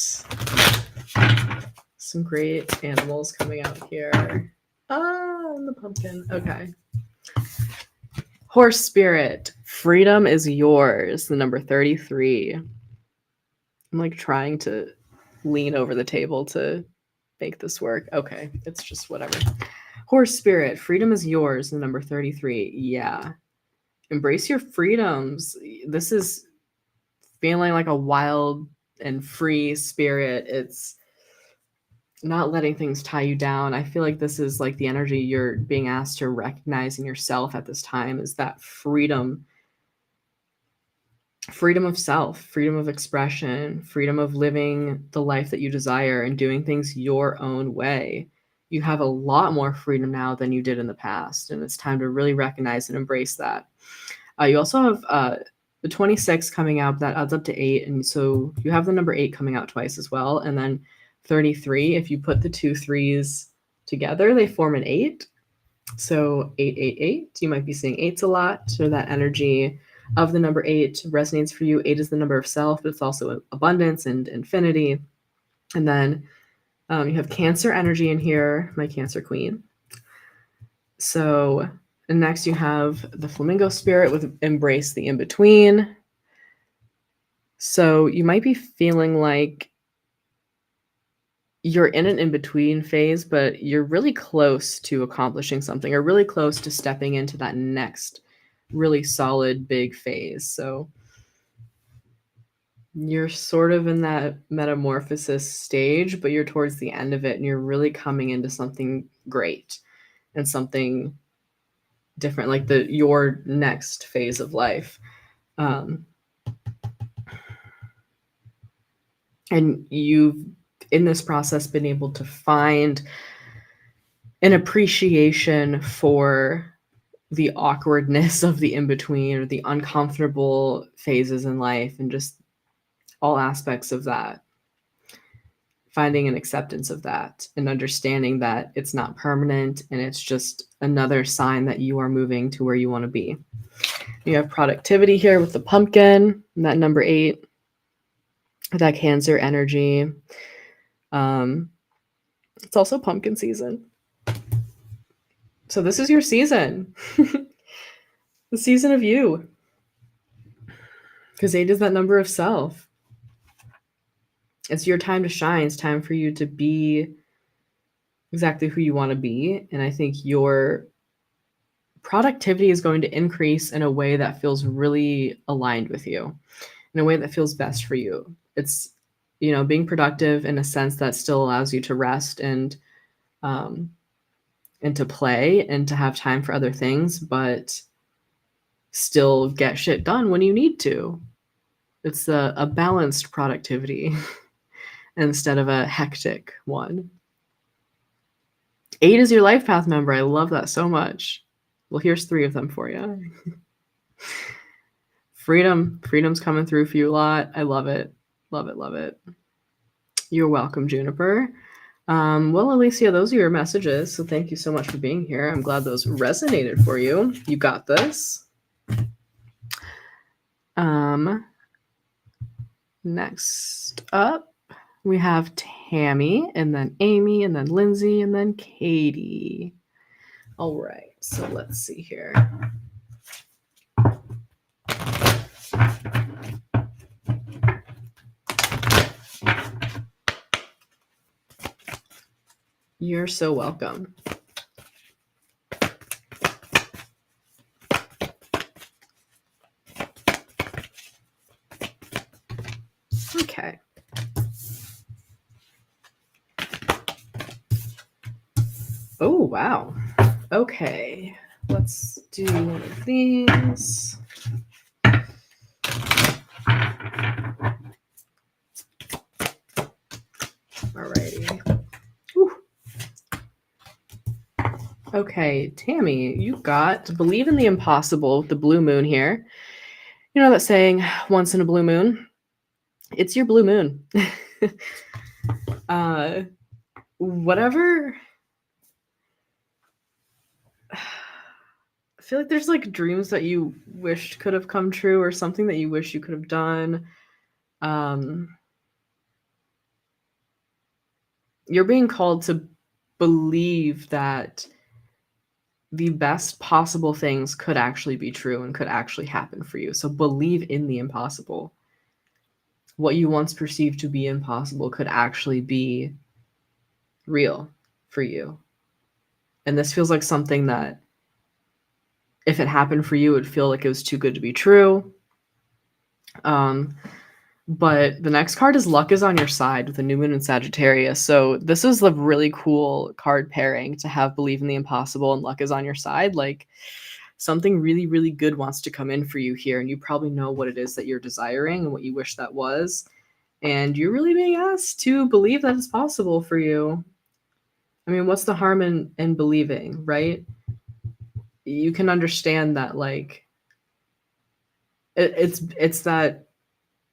some great animals coming out here. And the pumpkin. Okay. Horse spirit. Freedom is yours. The number 33. I'm like trying to lean over the table to make this work. Okay. It's just whatever. Horse spirit. Freedom is yours. The number 33. Yeah. Embrace your freedoms. This is feeling like a wild and free spirit. It's not letting things tie you down. I feel like this is like the energy you're being asked to recognize in yourself at this time, is that freedom of self, freedom of expression, freedom of living the life that you desire and doing things your own way. You have a lot more freedom now than you did in the past, and it's time to really recognize and embrace that. You also have the 26 coming out, that adds up to 8. And so you have the number 8 coming out twice as well. And then 33, if you put the 2 3s together, they form an 8. So 888, you might be seeing 8s a lot. So that energy of the number 8 resonates for you. 8 is the number of self, but it's also abundance and infinity. And then you have Cancer energy in here, my Cancer queen. So and next you have the flamingo spirit with embrace the in-between. So you might be feeling like you're in an in-between phase, but you're really close to accomplishing something or really close to stepping into that next really solid big phase. So you're sort of in that metamorphosis stage, but you're towards the end of it and you're really coming into something great and something different, like your next phase of life. And you've in this process been able to find an appreciation for the awkwardness of the in-between or the uncomfortable phases in life and just all aspects of that. Finding an acceptance of that and understanding that it's not permanent and it's just another sign that you are moving to where you want to be. You have productivity here with the pumpkin, and that number 8, that Cancer energy. It's also pumpkin season. So this is your season. The season of you. Because 8 is that number of self. It's your time to shine. It's time for you to be exactly who you want to be. And I think your productivity is going to increase in a way that feels really aligned with you, in a way that feels best for you. It's, being productive in a sense that still allows you to rest and to play and to have time for other things, but still get shit done when you need to. It's a balanced productivity instead of a hectic one. 8 is your life path member. I love that so much. Well, here's 3 of them for you. Freedom's coming through for you a lot. I love it. Love it, love it. You're welcome, Juniper. Well, Alicia, those are your messages. So thank you so much for being here. I'm glad those resonated for you. You got this. Next up, we have Tammy, and then Amy, and then Lindsay, and then Katie. All right, so let's see here. You're so welcome. Okay. Oh, wow. Okay. Let's do one of these. Alrighty. Whew. Okay, Tammy, you got Believe in the Impossible, the blue moon here. You know that saying, once in a blue moon? It's your blue moon. Whatever. I feel like there's like dreams that you wished could have come true or something that you wish you could have done. You're being called to believe that the best possible things could actually be true and could actually happen for you. So believe in the impossible. What you once perceived to be impossible could actually be real for you. And this feels like something that if it happened for you, it would feel like it was too good to be true. But the next card is Luck is on your side with the new moon in Sagittarius. So this is a really cool card pairing to have Believe in the Impossible and Luck is on your side. Like something really, really good wants to come in for you here. And you probably know what it is that you're desiring and what you wish that was. And you're really being asked to believe that it's possible for you. I mean, what's the harm in believing, right? You can understand that, like, it's that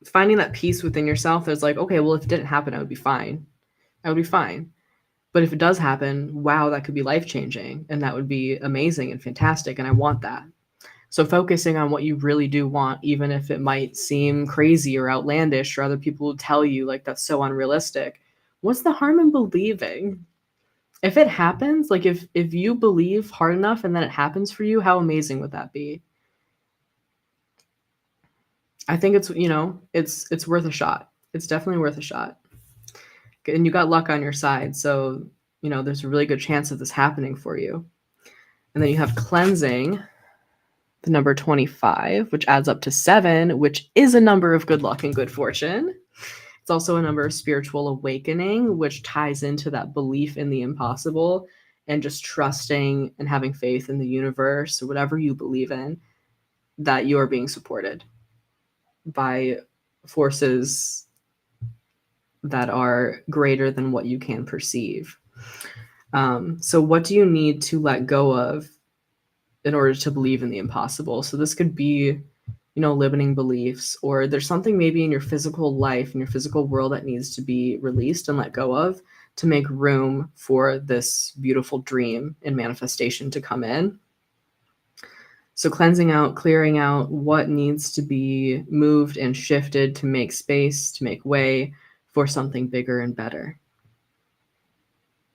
finding that peace within yourself that's like, okay, well, if it didn't happen, I would be fine. I would be fine. But if it does happen, wow, that could be life-changing, and that would be amazing and fantastic, and I want that. So focusing on what you really do want, even if it might seem crazy or outlandish, or other people will tell you, like, that's so unrealistic. What's the harm in believing? If it happens, like, if you believe hard enough and then it happens for you, how amazing would that be? I think it's, it's worth a shot. It's definitely worth a shot. And you got luck on your side, so, there's a really good chance of this happening for you. And then you have cleansing, the number 25, which adds up to 7, which is a number of good luck and good fortune. It's also a number of spiritual awakening, which ties into that belief in the impossible and just trusting and having faith in the universe or whatever you believe in, that you are being supported by forces that are greater than what you can perceive. So what do you need to let go of in order to believe in the impossible? So this could be, limiting beliefs, or there's something maybe in your physical life, in your physical world, that needs to be released and let go of to make room for this beautiful dream and manifestation to come in. So cleansing out, clearing out what needs to be moved and shifted to make space, to make way for something bigger and better.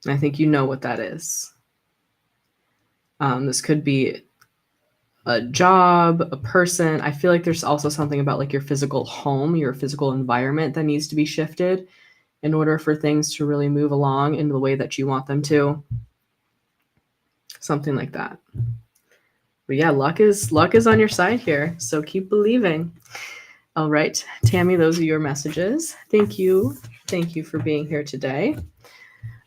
And I think you know what that is. This could be a job, a person. I feel like there's also something about like your physical home, your physical environment that needs to be shifted in order for things to really move along in the way that you want them to. Something like that. But yeah, luck is on your side here. So keep believing. All right, Tammy, those are your messages. Thank you. Thank you for being here today.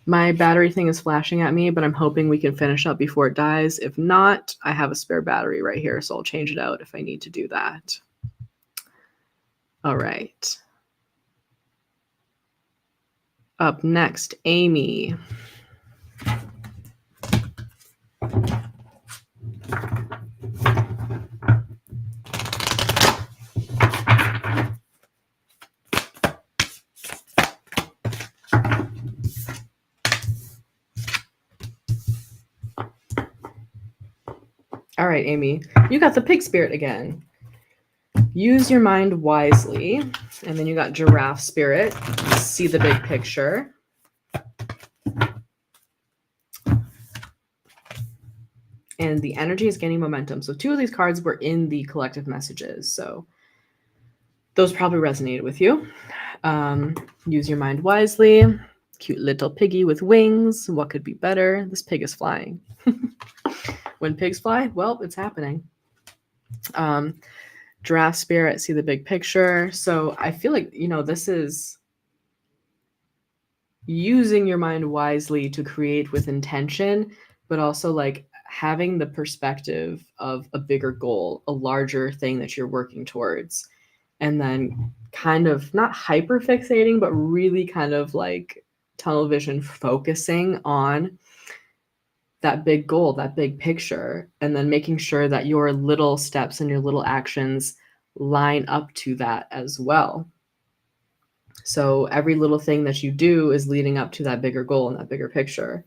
My battery thing is flashing at me, but I'm hoping we can finish up before it dies. If not, I have a spare battery right here, so I'll change it out if I need to do that. All right. Up next, Amy. All right, Amy, you got the pig spirit again. Use your mind wisely. And then you got giraffe spirit. See the big picture. And the energy is gaining momentum. So 2 of these cards were in the collective messages. So those probably resonated with you. Use your mind wisely. Cute little piggy with wings. What could be better? This pig is flying. When pigs fly, well, it's happening. Giraffe spirit, see the big picture. So I feel like, this is using your mind wisely to create with intention, but also like having the perspective of a bigger goal, a larger thing that you're working towards. And then kind of not hyper fixating, but really kind of like tunnel vision focusing on that big goal, that big picture, and then making sure that your little steps and your little actions line up to that as well. So every little thing that you do is leading up to that bigger goal and that bigger picture.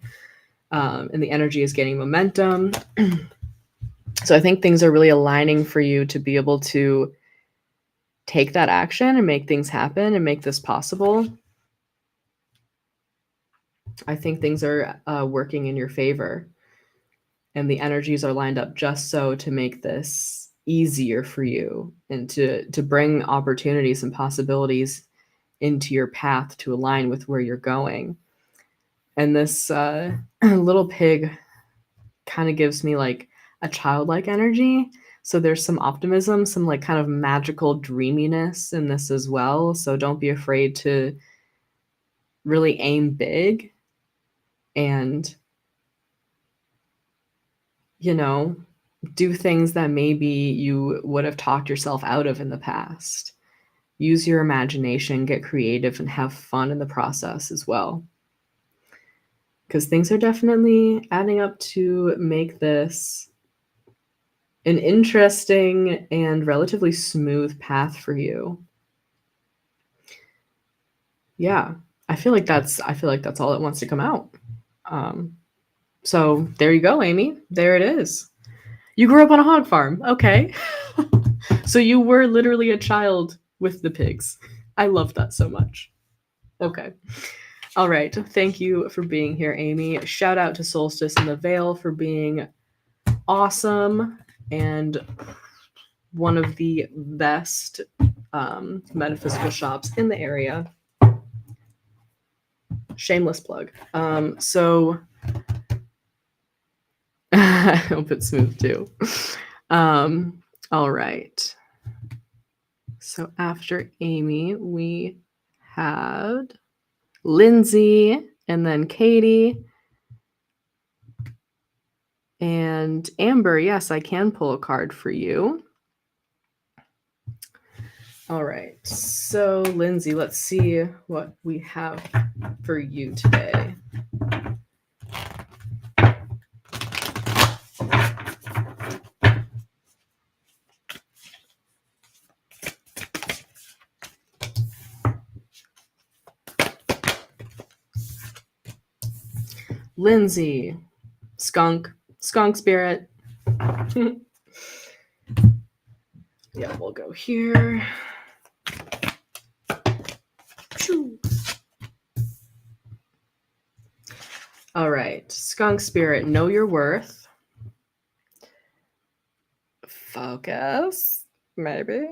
And the energy is gaining momentum. So I think things are really aligning for you to be able to take that action and make things happen and make this possible. I think things are working in your favor, and the energies are lined up just so to make this easier for you and to bring opportunities and possibilities into your path to align with where you're going. And this little pig kind of gives me like a childlike energy. So there's some optimism, some like kind of magical dreaminess in this as well. So don't be afraid to really aim big and, do things that maybe you would have talked yourself out of in the past. Use your imagination, get creative, and have fun in the process as well. Because things are definitely adding up to make this an interesting and relatively smooth path for you. Yeah, I feel like that's all that wants to come out. So there you go, Amy. There it is. You grew up on a hog farm. Okay. So you were literally a child with the pigs. I love that so much. Okay. All right. Thank you for being here, Amy. Shout out to Solstice in the Veil for being awesome and one of the best metaphysical shops in the area. Shameless plug. So I hope it's smooth too. All right. So after Amy, we had Lindsay and then Katie and Amber. Yes, I can pull a card for you. All right. So Lindsay, let's see what we have for you today. Lindsay, skunk spirit. Yeah, we'll go here. All right, skunk spirit, know your worth. Focus, maybe.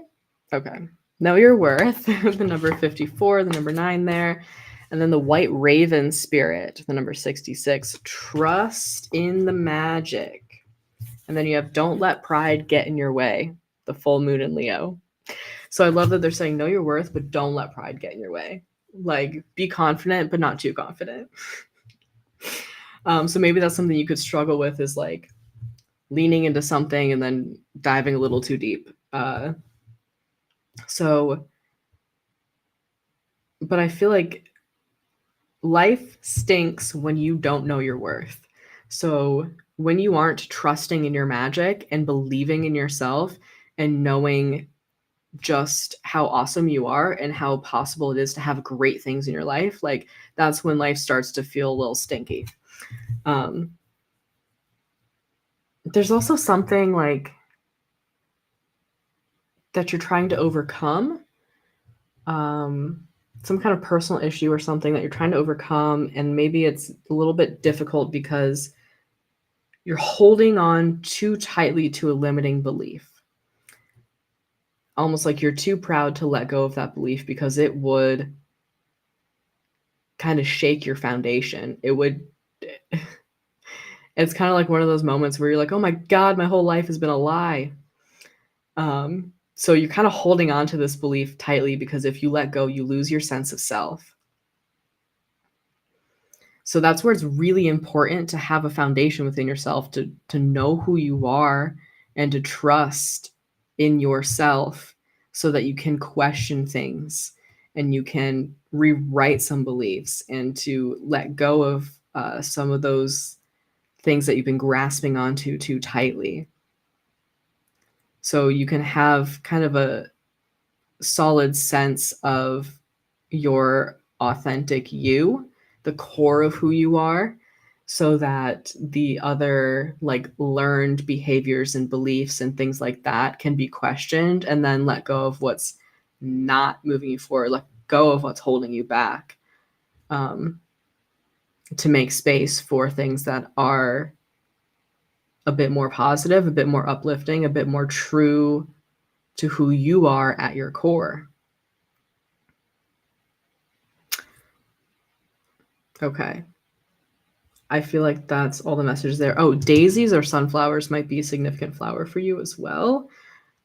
Okay, know your worth. The number 54, the number 9 there. And then the white raven spirit, the number 66. Trust in the magic. And then you have don't let pride get in your way, the full moon in Leo. So I love that they're saying know your worth, but don't let pride get in your way. Like be confident, but not too confident. So maybe that's something you could struggle with is like leaning into something and then diving a little too deep. But I feel like life stinks when you don't know your worth. So when you aren't trusting in your magic and believing in yourself and knowing just how awesome you are and how possible it is to have great things in your life, like that's when life starts to feel a little stinky. There's also something like that you're trying to overcome, some kind of personal issue or something that you're trying to overcome, and maybe it's a little bit difficult because you're holding on too tightly to a limiting belief. Almost like you're too proud to let go of that belief because it would kind of shake your foundation. It's kind of like one of those moments where you're like, oh my God, my whole life has been a lie. So you're kind of holding on to this belief tightly because if you let go, you lose your sense of self. So that's where it's really important to have a foundation within yourself to know who you are and to trust in yourself so that you can question things and you can rewrite some beliefs and to let go of some of those things that you've been grasping onto too tightly. So you can have kind of a solid sense of your authentic you, the core of who you are, so that the other like learned behaviors and beliefs and things like that can be questioned and then let go of what's not moving you forward, let go of what's holding you back, to make space for things that are a bit more positive, a bit more uplifting, a bit more true to who you are at your core. Okay. I feel like that's all the messages there. Oh, daisies or sunflowers might be a significant flower for you as well.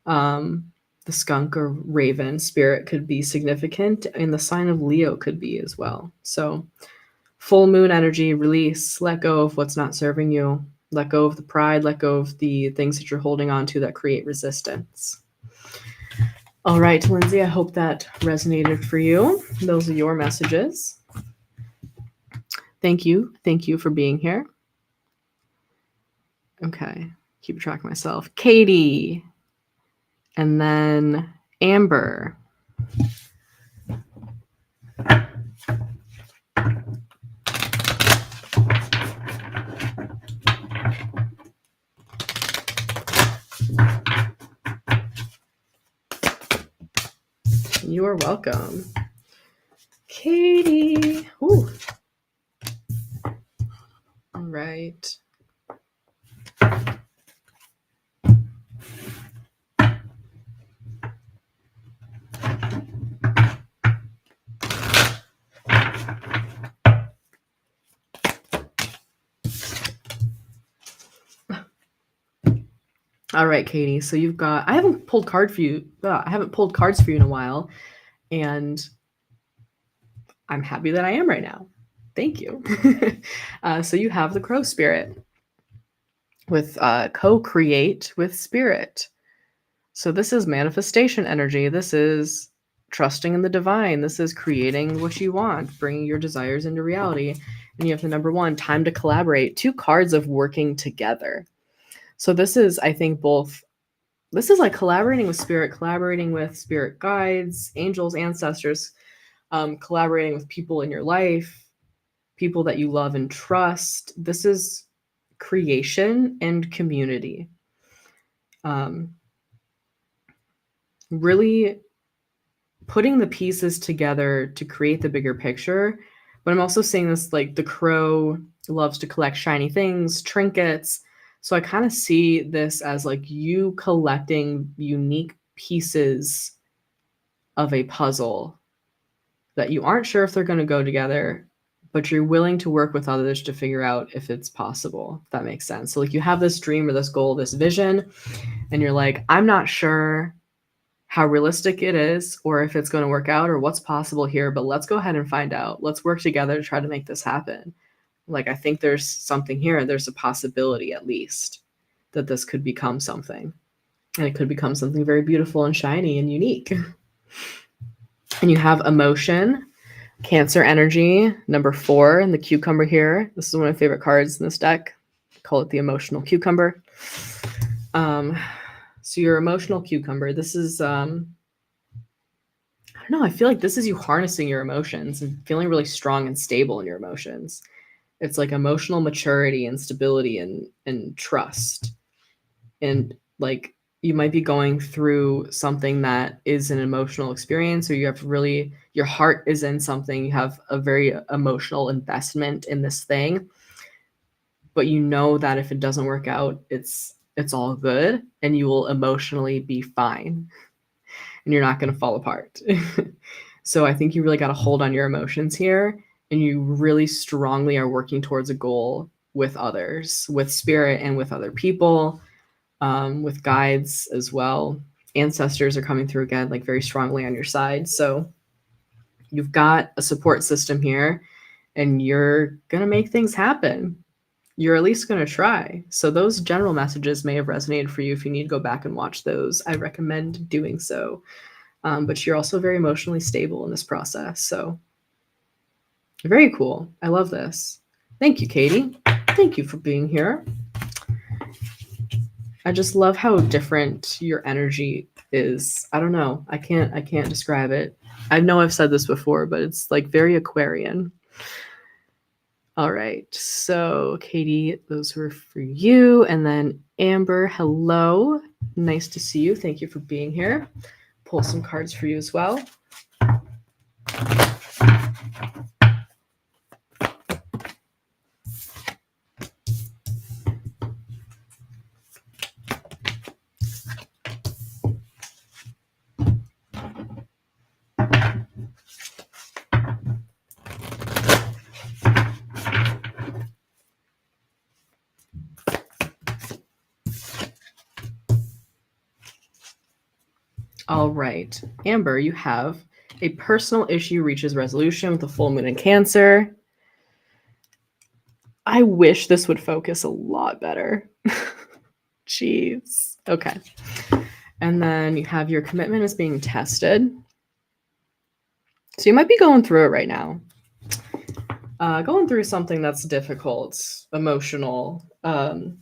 The skunk or raven spirit could be significant, and the sign of Leo could be as well. So full moon energy, release, let go of what's not serving you, let go of the pride, let go of the things that you're holding on to that create resistance. All right, Lindsay, I hope that resonated for you. Those are your messages. Thank you. Thank you for being here. Okay, keep track of myself. Katie, and then Amber. You are welcome. Katie. Ooh. All right. All right, Katie. So you've got. I haven't pulled cards for you in a while, and I'm happy that I am right now. Thank you. So you have the Crow Spirit with co-create with Spirit. So this is manifestation energy. This is trusting in the divine. This is creating what you want, bringing your desires into reality. And you have the number 1, time to collaborate. 2 cards of working together. So this is, I think, both. This is like collaborating with spirit guides, angels, ancestors, collaborating with people in your life, people that you love and trust. This is creation and community. Really putting the pieces together to create the bigger picture. But I'm also saying this like the crow loves to collect shiny things, trinkets. So I kind of see this as like you collecting unique pieces of a puzzle that you aren't sure if they're going to go together, but you're willing to work with others to figure out if it's possible, if that makes sense. So like you have this dream or this goal, this vision, and you're like, I'm not sure how realistic it is or if it's going to work out or what's possible here, but let's go ahead and find out. Let's work together to try to make this happen. Like, I think there's something here. There's a possibility, at least, that this could become something. And it could become something very beautiful and shiny and unique. And you have emotion, Cancer energy, number 4 in the cucumber here. This is one of my favorite cards in this deck. I call it the emotional cucumber. So your emotional cucumber, this is, I don't know, I feel like this is you harnessing your emotions and feeling really strong and stable in your emotions. It's like emotional maturity and stability and trust. And like you might be going through something that is an emotional experience, or you have really, your heart is in something, you have a very emotional investment in this thing, but you know that if it doesn't work out, it's all good and you will emotionally be fine and you're not going to fall apart. So I think you really got to hold on your emotions here, and you really strongly are working towards a goal with others, with spirit and with other people, with guides as well. Ancestors are coming through again, like very strongly on your side. So you've got a support system here, and you're going to make things happen. You're at least going to try. So those general messages may have resonated for you. If you need to go back and watch those, I recommend doing so. But you're also very emotionally stable in this process. So very cool. I love this. Thank you, Katie. Thank you for being here. I just love how different your energy is. I don't know. I can't describe it. I know I've said this before, but it's like very Aquarian. All right. So, Katie, those were for you. And then Amber, hello. Nice to see you. Thank you for being here. Pull some cards for you as well. All right. Amber, you have a personal issue reaches resolution with the full moon in Cancer. I wish this would focus a lot better. Jeez. Okay. And then you have your commitment is being tested. So you might be going through it right now. Going through something that's difficult, emotional. I'm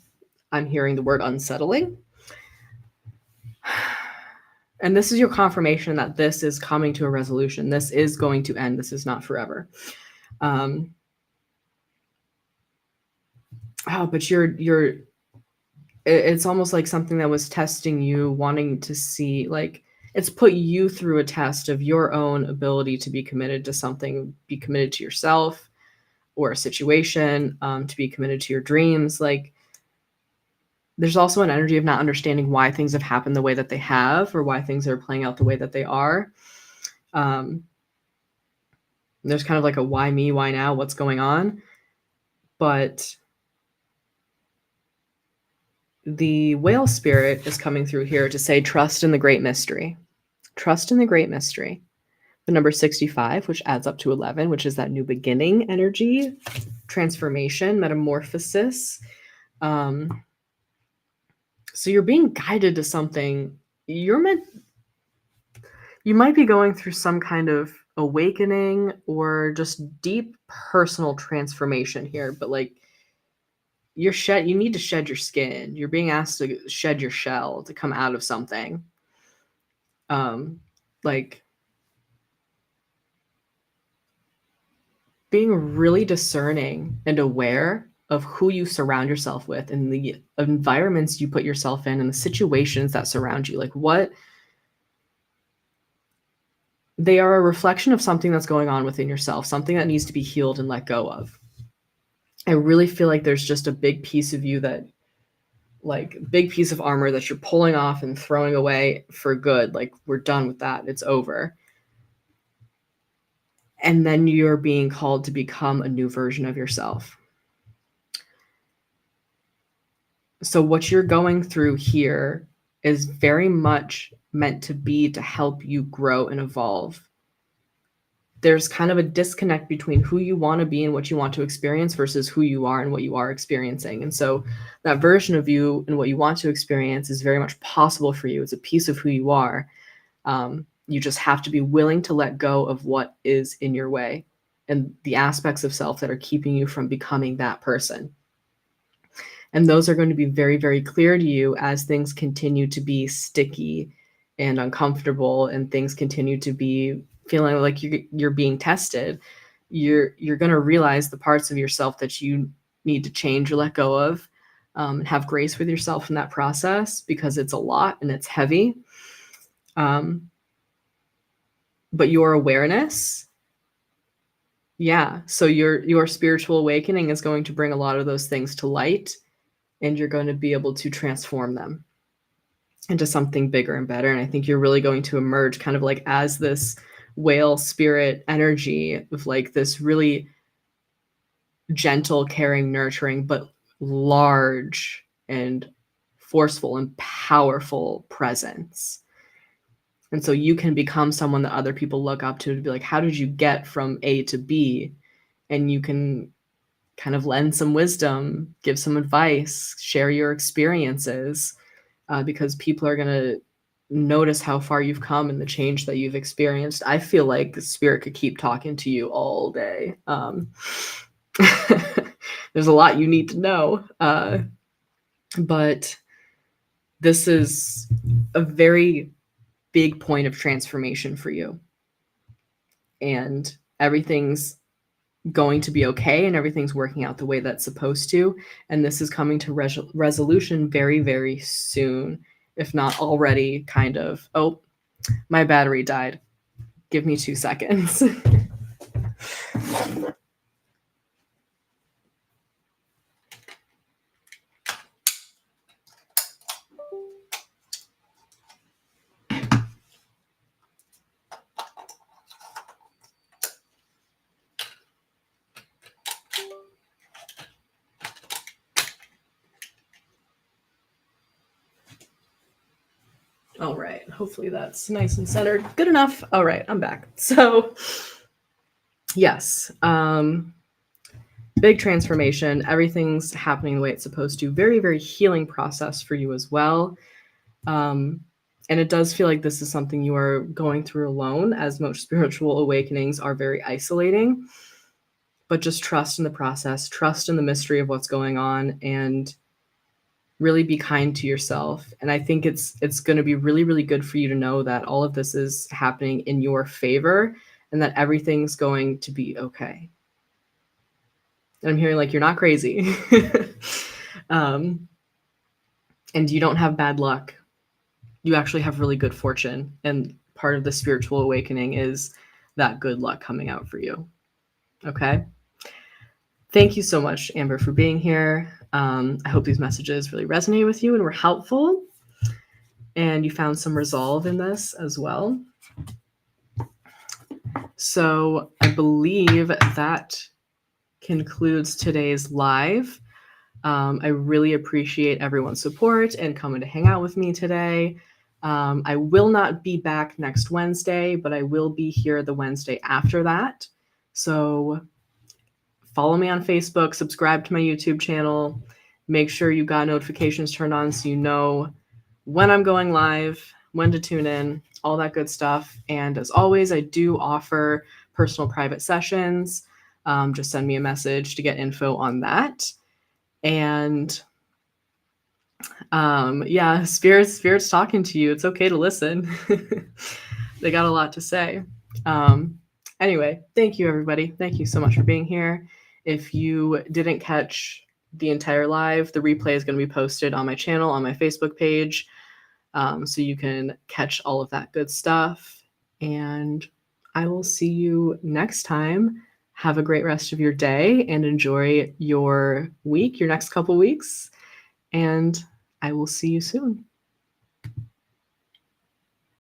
hearing the word unsettling. And this is your confirmation that this is coming to a resolution. This is going to end. This is not forever. But it's almost like something that was testing you, wanting to see, like, it's put you through a test of your own ability to be committed to something, be committed to yourself or a situation, to be committed to your dreams. Like, there's also an energy of not understanding why things have happened the way that they have, or why things are playing out the way that they are. There's kind of like a why me, why now, what's going on? But the whale spirit is coming through here to say, trust in the great mystery. Trust in the great mystery. The number 65, which adds up to 11, which is that new beginning energy, transformation, metamorphosis. So you're being guided to something. You might be going through some kind of awakening or just deep personal transformation here, but like you need to shed your skin. You're being asked to shed your shell to come out of something. Like being really discerning and aware of who you surround yourself with and the environments you put yourself in and the situations that surround you. Like what they are a reflection of something that's going on within yourself, something that needs to be healed and let go of. I really feel like there's just a big piece of you that, like, big piece of armor that you're pulling off and throwing away for good. Like, we're done with that. It's over. And then you're being called to become a new version of yourself. So what you're going through here is very much meant to be to help you grow and evolve. There's kind of a disconnect between who you want to be and what you want to experience versus who you are and what you are experiencing. And so that version of you and what you want to experience is very much possible for you. It's a piece of who you are. You just have to be willing to let go of what is in your way and the aspects of self that are keeping you from becoming that person. And those are going to be very, very clear to you as things continue to be sticky and uncomfortable and things continue to be feeling like you're being tested. You're going to realize the parts of yourself that you need to change or let go of, and have grace with yourself in that process because it's a lot and it's heavy. But your awareness, so your spiritual awakening is going to bring a lot of those things to light, and you're going to be able to transform them into something bigger and better. And I think you're really going to emerge kind of like as this whale spirit energy of like this really gentle, caring, nurturing, but large and forceful and powerful presence. And so you can become someone that other people look up to be like, how did you get from A to B? And you can kind of lend some wisdom, give some advice, share your experiences, because people are going to notice how far you've come and the change that you've experienced. I feel like the spirit could keep talking to you all day. There's a lot you need to know, but this is a very big point of transformation for you. And everything's going to be okay and everything's working out the way that's supposed to. And this is coming to resolution very, very soon, if not already kind of. Oh, my battery died. Give me 2 seconds. All right, hopefully that's nice and centered. Good enough. All right, I'm back. So yes, big transformation. Everything's happening the way it's supposed to. Very, very healing process for you as well. And it does feel like this is something you are going through alone, as most spiritual awakenings are very isolating. But just trust in the process, trust in the mystery of what's going on, and really be kind to yourself. And I think it's going to be really, really good for you to know that all of this is happening in your favor and that everything's going to be okay. And I'm hearing like you're not crazy. And you don't have bad luck. You actually have really good fortune. And part of the spiritual awakening is that good luck coming out for you. Okay? Thank you so much, Amber, for being here. I hope these messages really resonate with you and were helpful. And you found some resolve in this as well. So I believe that concludes today's live. I really appreciate everyone's support and coming to hang out with me today. I will not be back next Wednesday, but I will be here the Wednesday after that. So follow me on Facebook, subscribe to my YouTube channel, make sure you got notifications turned on so you know when I'm going live, when to tune in, all that good stuff. And as always, I do offer personal private sessions. Just send me a message to get info on that. And yeah, spirits talking to you. It's okay to listen. They got a lot to say. Anyway, thank you, everybody. Thank you so much for being here. If you didn't catch the entire live, the replay is going to be posted on my channel, on my Facebook page, so you can catch all of that good stuff. And I will see you next time. Have a great rest of your day and enjoy your week, your next couple weeks. And I will see you soon.